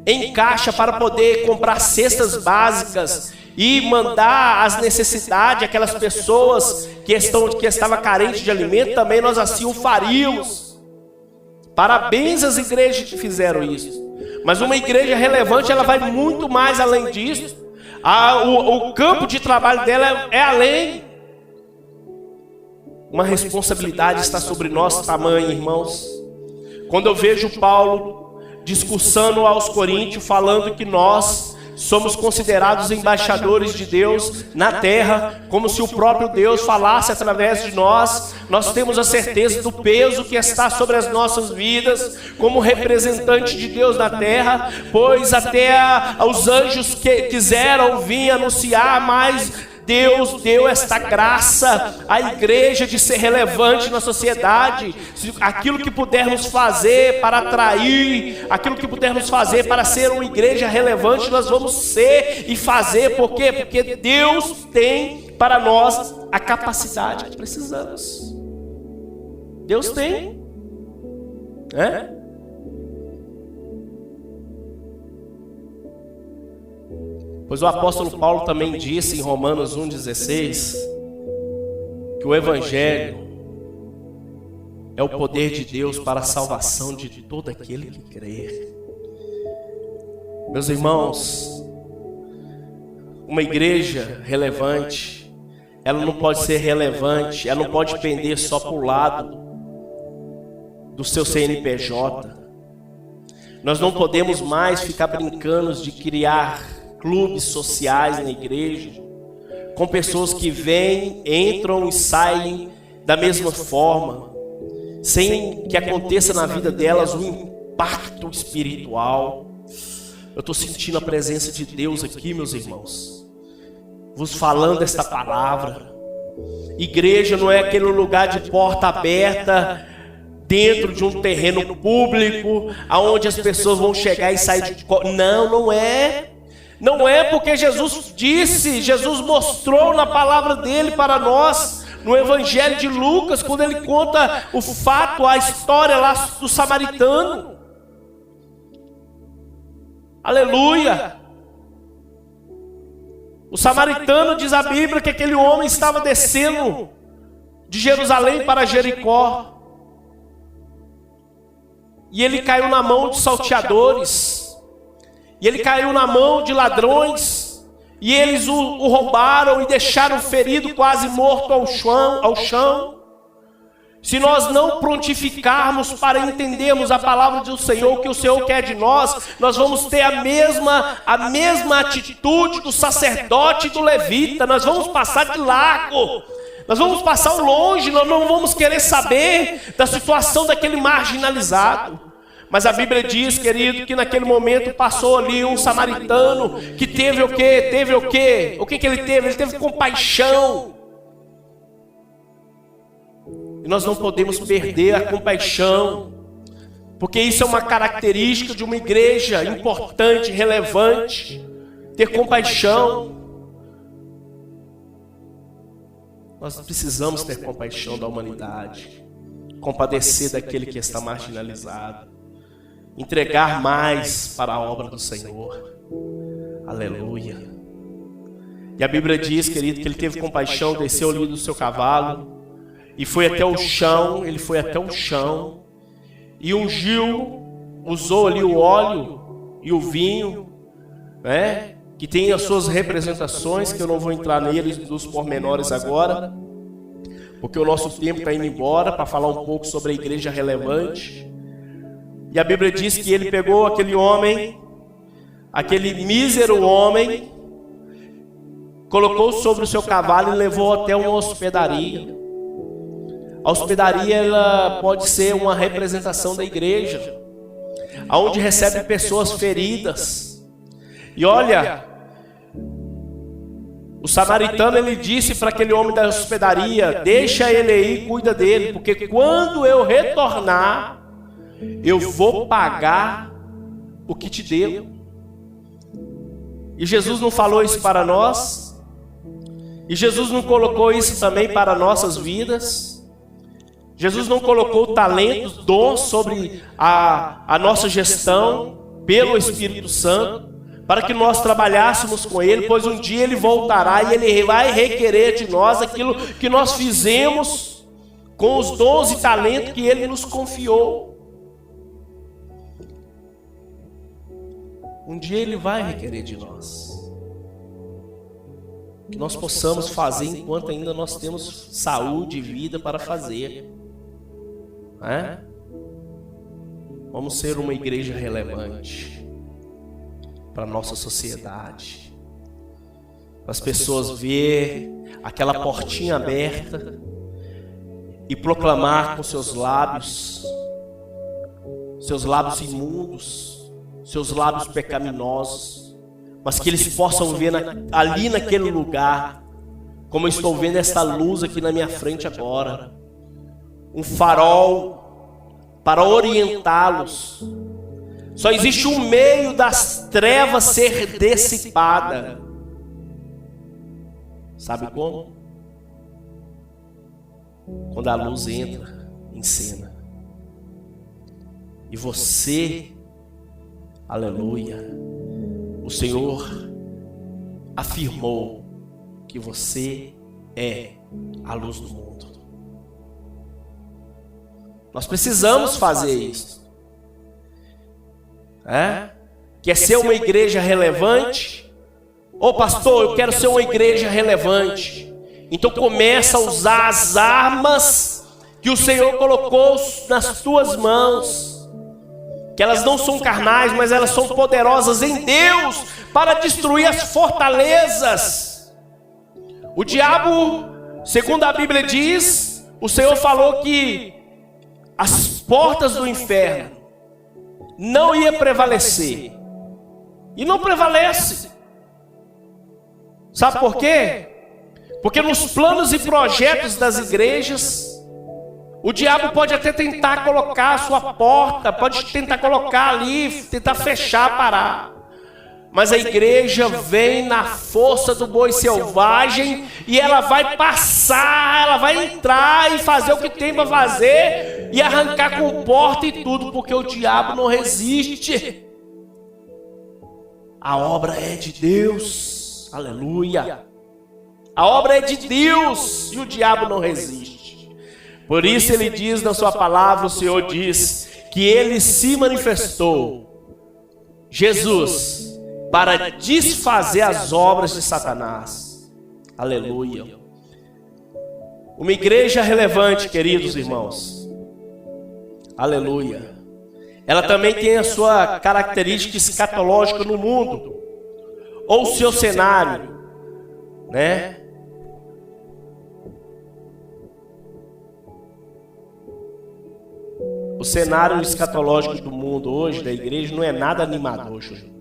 em caixa para poder comprar cestas básicas e mandar as necessidades aquelas pessoas que estavam carentes de alimento, também nós assim o faríamos. Parabéns às igrejas que fizeram isso. Mas uma igreja relevante, ela vai muito mais além disso. O campo de trabalho dela é além. Uma responsabilidade está sobre nós, tamanho, irmãos. Quando eu vejo Paulo discursando aos Coríntios, falando que nós somos considerados embaixadores de Deus na terra, como se o próprio Deus falasse através de nós. Nós temos a certeza do peso que está sobre as nossas vidas como representante de Deus na terra, pois até os anjos que quiseram vir anunciar, mas Deus deu esta graça à igreja de ser relevante na sociedade. Aquilo que pudermos fazer para atrair, aquilo que pudermos fazer para ser uma igreja relevante, nós vamos ser e fazer. Por quê? Porque Deus tem para nós a capacidade que precisamos. Deus tem. Pois o apóstolo Paulo também disse em Romanos 1,16 que o Evangelho é o poder de Deus para a salvação de todo aquele que crer. Meus irmãos, uma igreja relevante, ela não pode ser relevante, ela não pode pender só para o lado do seu CNPJ. Nós não podemos mais ficar brincando de criar clubes sociais na igreja, com pessoas que vêm, entram e saem da mesma forma, sem que aconteça na vida delas um impacto espiritual. Eu estou sentindo a presença de Deus aqui, meus irmãos, vos falando esta palavra. Igreja não é aquele lugar de porta aberta, dentro de um terreno público, aonde as pessoas vão chegar e sair de... Não é. Não é, porque Jesus disse, Jesus mostrou na palavra dele para nós, no Evangelho de Lucas, quando ele conta o fato, a história lá do samaritano. Aleluia! O samaritano, diz a Bíblia, que aquele homem estava descendo de Jerusalém para Jericó. E ele caiu na mão de salteadores. E ele caiu na mão de ladrões, e eles o roubaram e deixaram ferido, quase morto ao chão. Se nós não prontificarmos para entendermos a palavra do Senhor, o que o Senhor quer de nós, nós vamos ter a mesma atitude do sacerdote e do levita. Nós vamos passar de largo, nós vamos passar ao longe, nós não vamos querer saber da situação daquele marginalizado. Mas a Bíblia diz, querido, que naquele momento passou ali um samaritano que teve o quê? Teve o quê? O que ele teve? Ele teve compaixão. E nós não podemos perder a compaixão. Porque isso é uma característica de uma igreja importante, relevante. Ter compaixão. Nós precisamos ter compaixão da humanidade. Compadecer daquele que está marginalizado. Entregar mais para a obra do Senhor. Aleluia. E a Bíblia diz, querido, que ele teve compaixão, desceu ali do seu cavalo e foi até o chão, ele foi até o chão e ungiu, usou ali o óleo e o vinho, né, que tem as suas representações, que eu não vou entrar neles dos pormenores agora, porque o nosso tempo está indo embora para falar um pouco sobre a igreja relevante. E a Bíblia diz que ele pegou aquele homem, aquele mísero homem, colocou sobre o seu cavalo e levou até uma hospedaria. A hospedaria, ela pode ser uma representação da igreja, onde recebe pessoas feridas. E olha, o samaritano, ele disse para aquele homem da hospedaria: deixa ele aí, cuida dele, porque quando eu retornar, eu vou pagar o que te deu. E Jesus não falou isso para nós? E Jesus não colocou isso também para nossas vidas? Jesus não colocou talentos, dons sobre a nossa gestão pelo Espírito Santo, para que nós trabalhássemos com Ele, pois um dia Ele voltará e Ele vai requerer de nós aquilo que nós fizemos com os dons e talentos que Ele nos confiou. Um dia Ele vai requerer de nós. Que nós possamos fazer enquanto ainda nós temos saúde e vida para fazer. Vamos ser uma igreja relevante para a nossa sociedade. Para as pessoas verem aquela portinha aberta e proclamar com seus lábios imundos, seus lábios pecaminosos, mas que eles possam ver ali naquele lugar, como eu estou vendo esta luz aqui na minha frente agora, um farol para orientá-los. Só existe um meio das trevas ser dissipada. Sabe como? Quando a luz entra em cena. E você, aleluia, o Senhor afirmou que você é a luz do mundo. Nós precisamos fazer isso. Quer ser uma igreja relevante? Ô pastor, eu quero ser uma igreja relevante. Então começa a usar as armas que o Senhor colocou nas tuas mãos. Que elas não são carnais, mas elas são poderosas em Deus para destruir as fortalezas. O diabo, segundo a Bíblia diz, o Senhor falou que as portas do inferno não ia prevalecer. E não prevalece. Sabe por quê? Porque nos planos e projetos das igrejas, o diabo pode até tentar colocar a sua porta, pode tentar colocar ali, tentar fechar, parar. Mas a igreja vem na força do boi selvagem e ela vai passar, ela vai entrar e fazer o que tem para fazer e arrancar com porta e tudo, porque o diabo não resiste. A obra é de Deus, aleluia. A obra é de Deus e o diabo não resiste. Por isso ele diz na sua palavra, o Senhor diz que ele se manifestou, Jesus, para desfazer as obras de Satanás. Aleluia. Uma igreja relevante, queridos irmãos. Aleluia. Ela também tem a sua característica escatológica no mundo, ou o seu cenário, né? O cenário escatológico do mundo hoje, da igreja, não é nada animador, Júlio.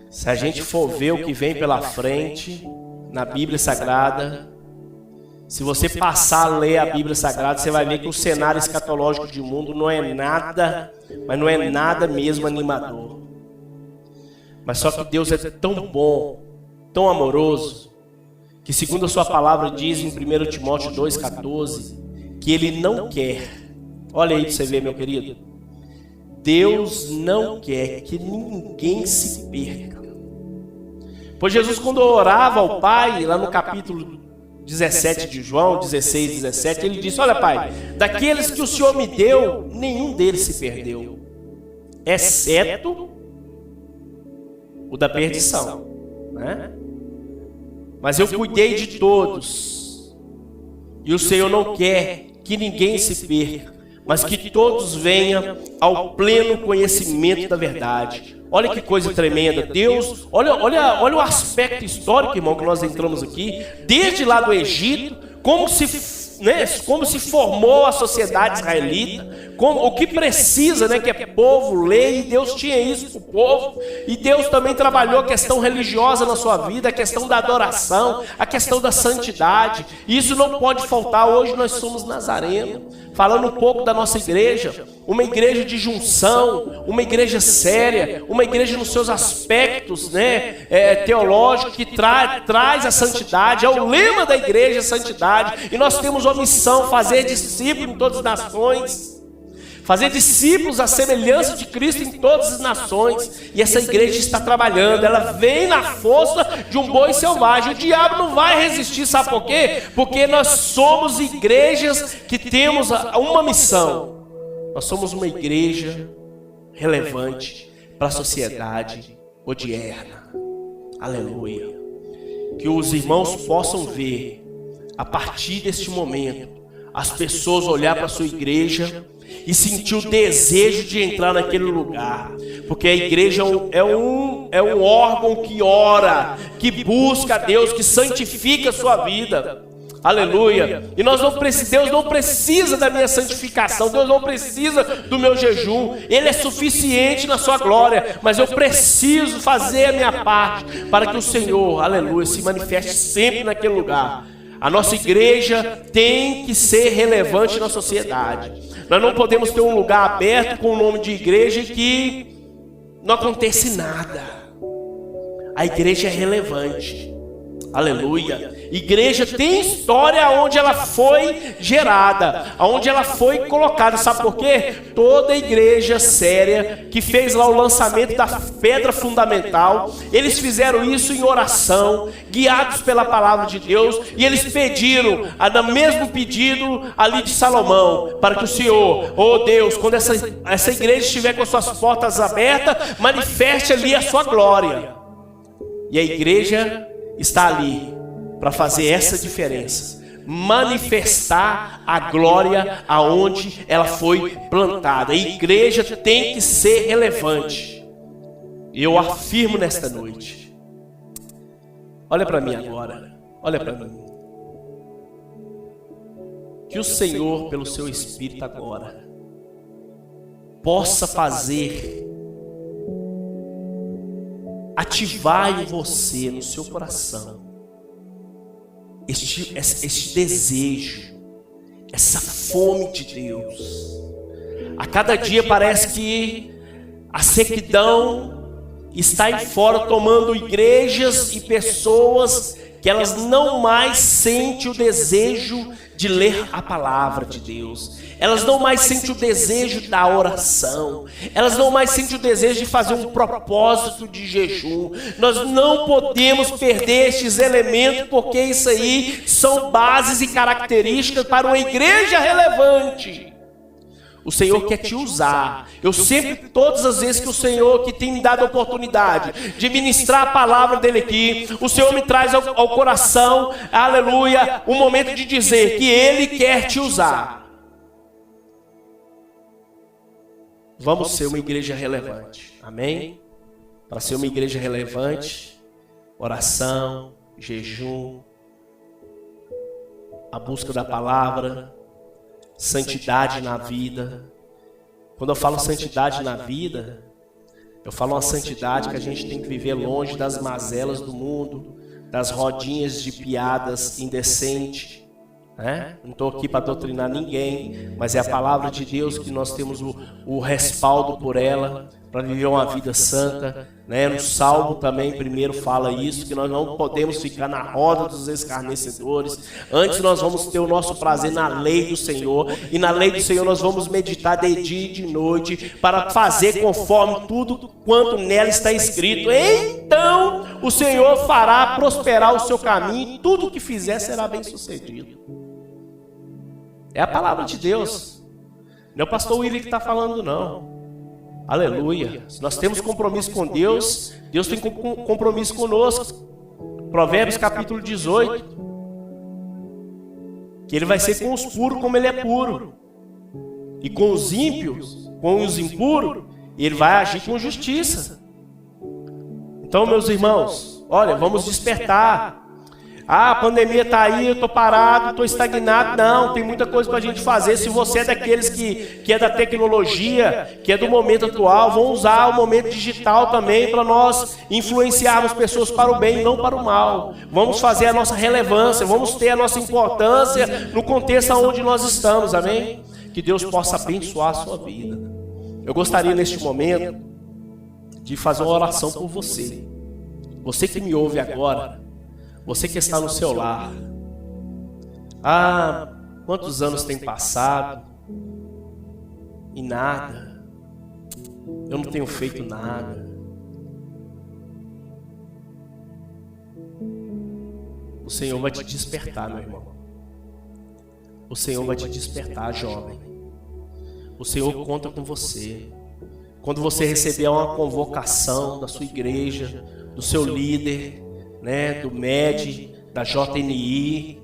Se a gente for ver o que vem pela frente, na Bíblia Sagrada, Se você passar a ler a Bíblia Sagrada, você vai ver que o cenário escatológico do mundo não é nada, mas não é nada mesmo animador. Mas só que Deus é tão bom, tão amoroso, que segundo a sua palavra diz em 1 Timóteo 2,14, que Ele não quer, olha aí para você ver, meu querido, Deus não quer que ninguém se perca. Pois Jesus, quando orava ao Pai, lá no capítulo 17 de João, 16, 17, ele disse: olha, Pai, daqueles que o Senhor me deu, nenhum deles se perdeu, exceto o da perdição, né? Mas eu cuidei de todos, e o Senhor não quer que ninguém se perca, mas que todos venham ao pleno conhecimento da verdade. Olha que coisa tremenda, Deus, olha o aspecto histórico, irmão, que nós entramos aqui, desde lá do Egito, como se formou a sociedade israelita, o que precisa, né, que é povo, lei, e Deus tinha isso para o povo, e Deus também trabalhou a questão religiosa na sua vida, a questão da adoração, a questão da santidade, e isso não pode faltar. Hoje nós somos Nazareno, falando um pouco da nossa igreja, uma igreja de junção, uma igreja séria, uma igreja nos seus aspectos, né, teológicos, que traz a santidade, é o lema da igreja, a santidade, e nós temos uma missão: fazer discípulos em todas as nações, fazer discípulos à semelhança de Cristo em todas as nações. E essa igreja está trabalhando, ela vem na força de um boi selvagem. O diabo não vai resistir, sabe por quê? Porque nós somos igrejas que temos uma missão. Nós somos uma igreja relevante para a sociedade odierna. Aleluia. Que os irmãos possam ver, a partir deste momento, as pessoas olhar para a sua igreja e sentir o desejo de entrar naquele lugar, porque a igreja é um órgão que ora, que busca a Deus, que santifica a sua vida. Aleluia. E Deus não precisa da minha santificação, Deus não precisa do meu jejum, Ele é suficiente na sua glória, mas eu preciso fazer a minha parte para que o Senhor, aleluia, se manifeste sempre naquele lugar. A nossa igreja tem que ser relevante na sociedade. Nós não podemos ter um lugar aberto com o nome de igreja que não acontece nada. A igreja é relevante. Aleluia. Igreja tem história onde ela foi gerada, onde ela foi colocada. Sabe por quê? Toda igreja séria que fez lá o lançamento da pedra fundamental, eles fizeram isso em oração, guiados pela palavra de Deus, e eles pediram, no mesmo pedido ali de Salomão, para que o Senhor, oh Deus, quando essa igreja estiver com suas portas abertas, manifeste ali a sua glória. E a igreja está ali para fazer essa diferença, manifestar a glória aonde ela foi plantada. A igreja tem que ser relevante. Eu afirmo nesta noite. Olha para mim agora, olha para mim. Que o Senhor, pelo seu Espírito agora, possa fazer, ativar em você, no seu coração, este desejo, essa fome de Deus. A cada dia parece que a sequidão está aí fora, tomando igrejas e pessoas que elas não mais sentem o desejo de ler a palavra de Deus. Elas não mais sentem o desejo da oração. Elas não mais sentem o desejo de fazer um propósito de jejum. Nós não podemos perder estes elementos, porque isso aí são bases e características para uma igreja relevante. O Senhor quer te usar. Eu sempre, todas as vezes que o Senhor que tem me dado a oportunidade de ministrar a palavra dele aqui, o Senhor me traz ao coração, aleluia, o momento de dizer que Ele quer te usar. Vamos ser uma igreja relevante, amém? Para ser uma igreja relevante, oração, jejum, a busca da palavra, santidade na vida. Quando eu falo santidade na vida, eu falo uma santidade que a gente tem que viver longe das mazelas do mundo, das rodinhas de piadas indecentes, Não estou aqui para doutrinar ninguém, mas é a palavra de Deus que nós temos o respaldo por ela, para viver uma vida santa. No Salmo também, primeiro fala isso, que nós não podemos ficar na roda dos escarnecedores. Antes nós vamos ter o nosso prazer na lei do Senhor, e na lei do Senhor nós vamos meditar de dia e de noite, para fazer conforme tudo quanto nela está escrito. Então o Senhor fará prosperar o seu caminho, e tudo que fizer será bem sucedido. É a palavra de Deus. Não é o pastor William que está falando, não. Aleluia. Se nós temos compromisso com Deus, Deus tem compromisso conosco. Provérbios capítulo 18. Que Ele vai ser com os puros como Ele é puro. E com os ímpios, com os impuros, Ele vai agir com justiça. Então, meus irmãos, olha, vamos despertar. A pandemia está aí, eu estou parado, estou estagnado. Não, tem muita coisa para a gente fazer. Se você é daqueles que é da tecnologia, que é do momento atual, vamos usar o momento digital também para nós influenciarmos pessoas para o bem e não para o mal. Vamos fazer a nossa relevância, vamos ter a nossa importância no contexto onde nós estamos, amém? Que Deus possa abençoar a sua vida. Eu gostaria neste momento de fazer uma oração por você. Você que me ouve agora. Você que está no seu lar. Quantos anos tem passado e nada. Eu não tenho feito nada. O Senhor vai te despertar, meu irmão. O Senhor vai te despertar, jovem. O Senhor conta com você. Quando você receber uma convocação da sua igreja, do seu líder, do MED, da JNI,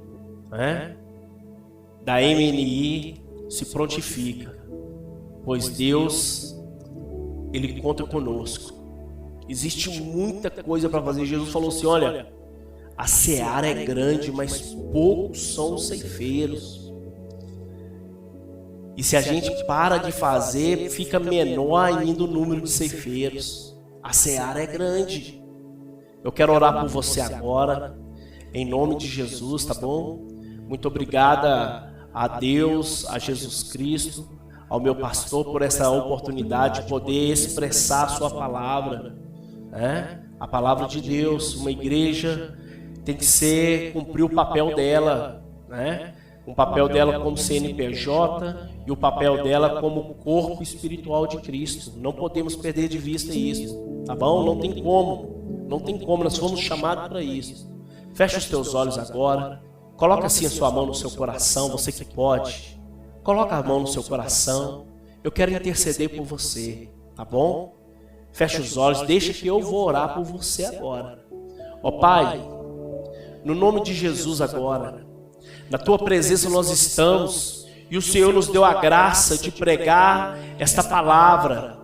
da MNI, se prontifica, pois Deus, Ele conta conosco. Existe muita coisa para fazer. Jesus falou assim, olha, a seara é grande, mas poucos são os ceifeiros. E se a gente para de fazer, fica menor ainda o número de ceifeiros. A seara é grande. Eu quero orar por você agora, em nome de Jesus, tá bom? Muito obrigada a Deus, a Jesus Cristo, ao meu pastor por essa oportunidade de poder expressar a sua palavra. A palavra de Deus. Uma igreja tem que cumprir o papel dela, o papel dela como CNPJ e o papel dela como corpo espiritual de Cristo. Não podemos perder de vista isso, tá bom? Não tem como. Não tem como, nós fomos chamados para isso. Feche os teus olhos agora. Coloca assim a sua mão no seu coração, você que pode. Coloca a mão no seu coração. Eu quero interceder por você, tá bom? Feche os olhos, deixa que eu vou orar por você agora. Ó Pai, no nome de Jesus agora, na Tua presença nós estamos, e o Senhor nos deu a graça de pregar esta palavra.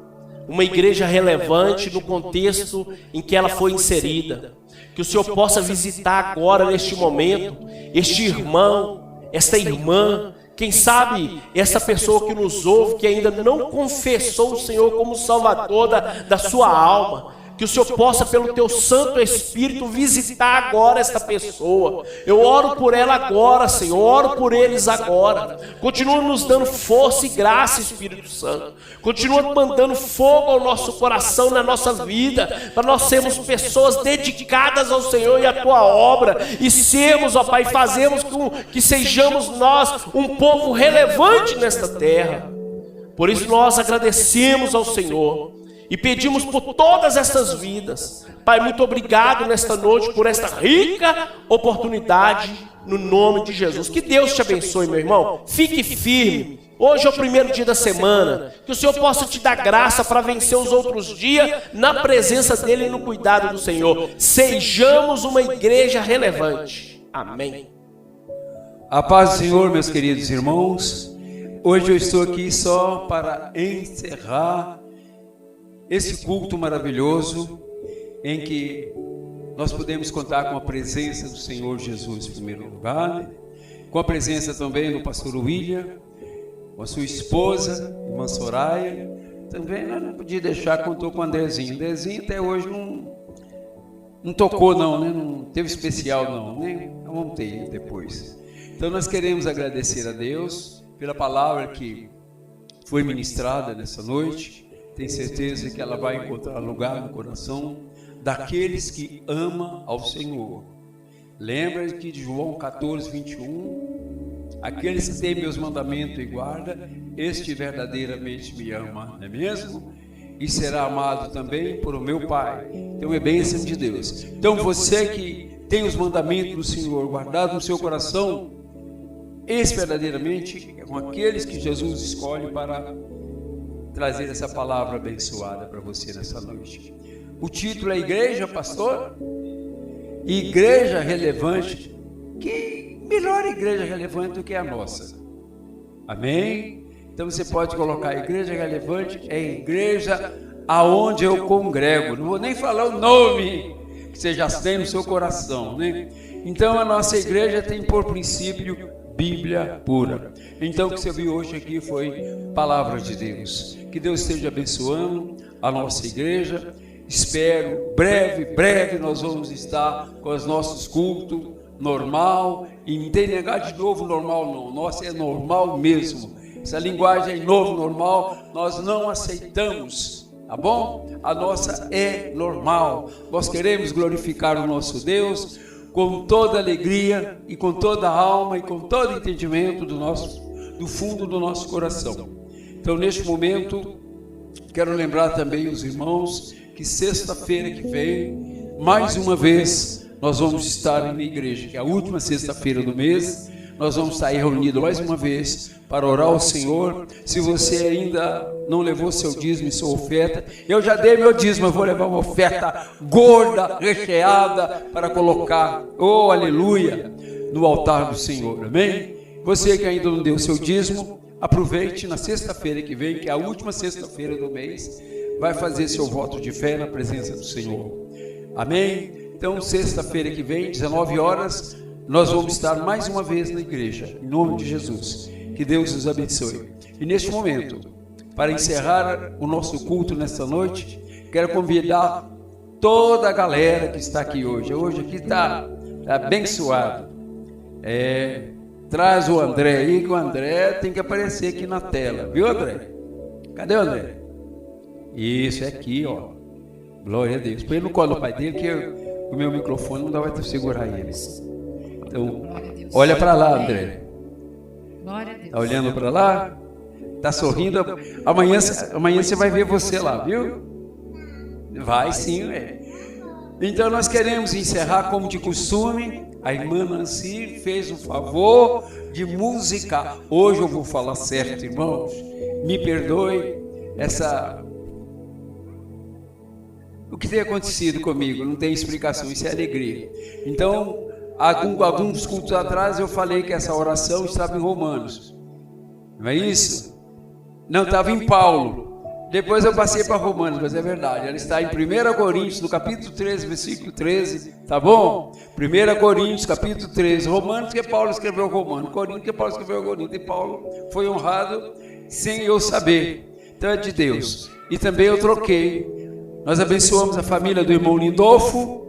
Uma igreja relevante no contexto em que ela foi inserida. Que o Senhor possa visitar agora, neste momento, este irmão, esta irmã, quem sabe essa pessoa que nos ouve, que ainda não confessou o Senhor como Salvador da sua alma. Que o Senhor possa, pelo Teu Santo Espírito, visitar agora esta pessoa. Eu oro por ela agora, Senhor. Oro por eles agora. Continua nos dando força e graça, Espírito Santo. Continua mandando fogo ao nosso coração, na nossa vida, para nós sermos pessoas dedicadas ao Senhor e à Tua obra. E sermos, ó Pai, fazemos com que sejamos nós um povo relevante nesta terra. Por isso nós agradecemos ao Senhor. E pedimos por todas estas vidas. Pai, muito obrigado nesta noite por esta rica oportunidade, no nome de Jesus. Que Deus te abençoe, meu irmão. Fique firme. Hoje é o primeiro dia da semana. Que o Senhor possa te dar graça para vencer os outros dias na presença dEle e no cuidado do Senhor. Sejamos uma igreja relevante. Amém. A paz do Senhor, meus queridos irmãos. Hoje eu estou aqui só para encerrar esse culto maravilhoso em que nós podemos contar com a presença do Senhor Jesus em primeiro lugar, né? Com a presença também do pastor William, com a sua esposa, irmã Soraya. Também nós não podíamos deixar, contou com o Andrezinho. O Andrezinho até hoje não tocou não, né? Não teve especial não, né? Vamos ter depois. Então nós queremos agradecer a Deus pela palavra que foi ministrada nessa noite. Tenho certeza que ela vai encontrar lugar no coração daqueles que amam ao Senhor. Lembra que de João 14, 21, aqueles que têm meus mandamentos e guardam, este verdadeiramente me ama, não é mesmo? E será amado também por o meu Pai. Então é bênção de Deus. Então você que tem os mandamentos do Senhor guardados no seu coração, esse verdadeiramente é com aqueles que Jesus escolhe para trazer essa palavra abençoada para você nessa noite. O título é Igreja, pastor? Igreja relevante. Que melhor igreja relevante do que a nossa? Amém? Então você pode colocar igreja relevante, é igreja aonde eu congrego. Não vou nem falar o nome que você já tem no seu coração, né? Então a nossa igreja tem por princípio Bíblia pura. Então o que você viu hoje aqui foi palavra de Deus. Que Deus esteja abençoando a nossa igreja. Espero, breve nós vamos estar com os nossos cultos normal. E não tem negar de novo normal não. Nossa é normal mesmo. Essa linguagem é novo normal, nós não aceitamos, tá bom? A nossa é normal. Nós queremos glorificar o nosso Deus com toda alegria e com toda a alma e com todo entendimento do fundo do nosso coração. Então, neste momento, quero lembrar também os irmãos que sexta-feira que vem, mais uma vez, nós vamos estar na igreja, que é a última sexta-feira do mês. Nós vamos estar reunidos mais uma vez para orar ao Senhor. Se você ainda não levou seu dízimo e sua oferta, eu já dei meu dízimo, eu vou levar uma oferta gorda, recheada, para colocar, oh aleluia, no altar do Senhor, amém? Você que ainda não deu seu dízimo, aproveite na sexta-feira que vem, que é a última sexta-feira do mês, vai fazer seu voto de fé na presença do Senhor, amém? Então sexta-feira que vem, 19 horas, nós vamos estar mais uma vez na igreja, em nome de Jesus. Que Deus nos abençoe. E neste momento, para encerrar o nosso culto nesta noite, quero convidar toda a galera que está aqui hoje. Hoje aqui está abençoado. Traz o André aí, que o André tem que aparecer aqui na tela. Viu, André? Cadê o André? Isso, é aqui, ó. Glória a Deus. Põe no colo do pai dele, que o meu microfone não dá para segurar eles. Então, olha para lá, André. Está olhando para lá? Está sorrindo? Amanhã você vai ver você lá, viu? Vai sim, Então nós queremos encerrar como de costume. A irmã Nancy fez o favor de musicar. Hoje eu vou falar certo, irmãos. Me perdoe o que tem acontecido comigo. Não tem explicação, isso é alegria. Então, alguns cultos atrás eu falei que essa oração estava em Romanos, não é isso? Não, estava em Paulo. Depois eu passei para Romanos, mas é verdade, ela está em 1 Coríntios, no capítulo 13, versículo 13, tá bom? 1 Coríntios, capítulo 13, Romanos, que Paulo escreveu Romanos, Coríntios, que Paulo escreveu Coríntios, e Paulo foi honrado sem eu saber. Então é de Deus. E também eu troquei. Nós abençoamos a família do irmão Lindolfo,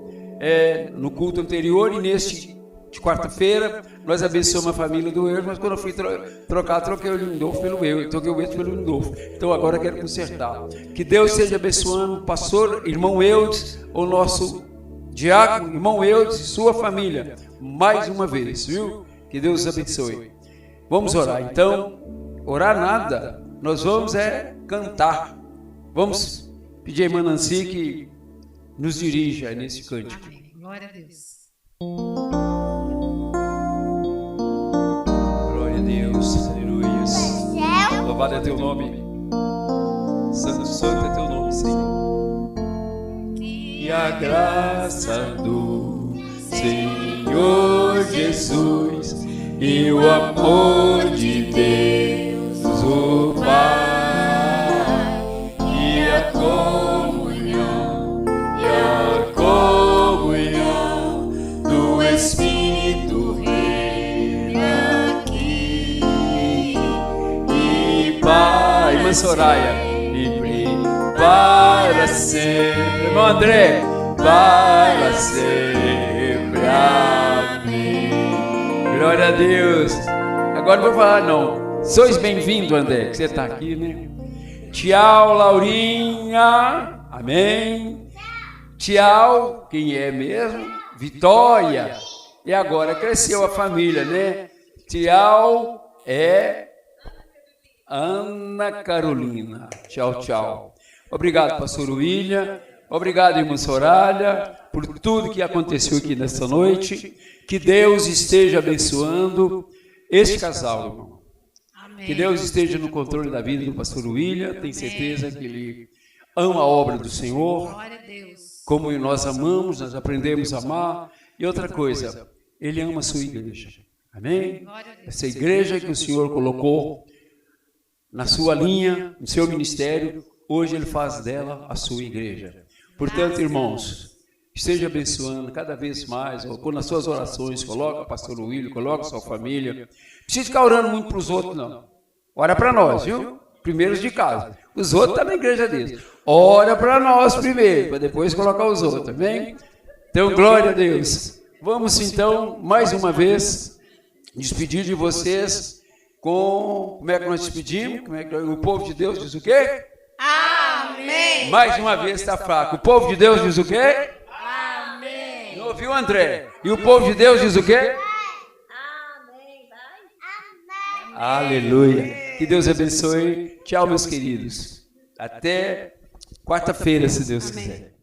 no culto anterior, e neste de quarta-feira nós abençoamos a família do Eudes, mas quando eu fui troquei o Lindolfo pelo Eudes, troquei o Eudes pelo Lindolfo. Então agora eu quero consertar. Que Deus esteja abençoando o pastor, irmão Eudes, o nosso diácono, irmão Eudes e sua família, mais uma vez, viu? Que Deus os abençoe. Vamos orar. Então, orar nada, nós vamos cantar. Vamos pedir a irmã Nancy que nos dirija nesse cântico. Amém. Glória a Deus. Glória a Deus, aleluia. Louvado é teu nome. Santo, santo é teu nome, Senhor. E a graça do Senhor Jesus e o amor de Deus, o Pai, e a comunhão do Espírito reina aqui. E Pai, irmã Soraya, e para sempre, irmão André, para sempre, amém. Glória Glória a Deus. Agora não vou falar não. Sois bem-vindo, André, que você está aqui, né? Tchau, Laurinha. Amém. Tchau, quem é mesmo? Vitória. E agora cresceu a família, né? Tchau, é Ana Carolina. Tchau, tchau. Obrigado, pastor William. Obrigado, irmã Soraya, por tudo que aconteceu aqui nesta noite. Que Deus esteja abençoando este casal, irmão. Amém. Que Deus esteja no controle da vida do pastor William. Tenho certeza que ele ama a obra do Senhor. Glória a Deus. Como nós amamos, nós aprendemos a amar. E outra coisa, ele ama a sua igreja. Amém? Essa igreja que o Senhor colocou na sua linha, no seu ministério, hoje ele faz dela a sua igreja. Portanto, irmãos, esteja abençoando cada vez mais, nas suas orações, coloca o pastor William, coloca a sua família. Não precisa ficar orando muito para os outros, não. Ora para nós, viu? Primeiros de casa. Os outros estão na igreja deles. Ora para nós primeiro, para depois colocar os outros, amém? Então, glória a Deus. Vamos então, mais uma vez, despedir de vocês com... Como é que nós despedimos? Como é que o povo de Deus diz o quê? Amém. Mais uma vez está fraco. O povo de Deus diz o quê? Amém. Não ouviu, André? E o povo de Deus diz o quê? Amém. Amém. Aleluia. Que Deus abençoe. Tchau, meus queridos. Até quarta-feira, se Deus quiser.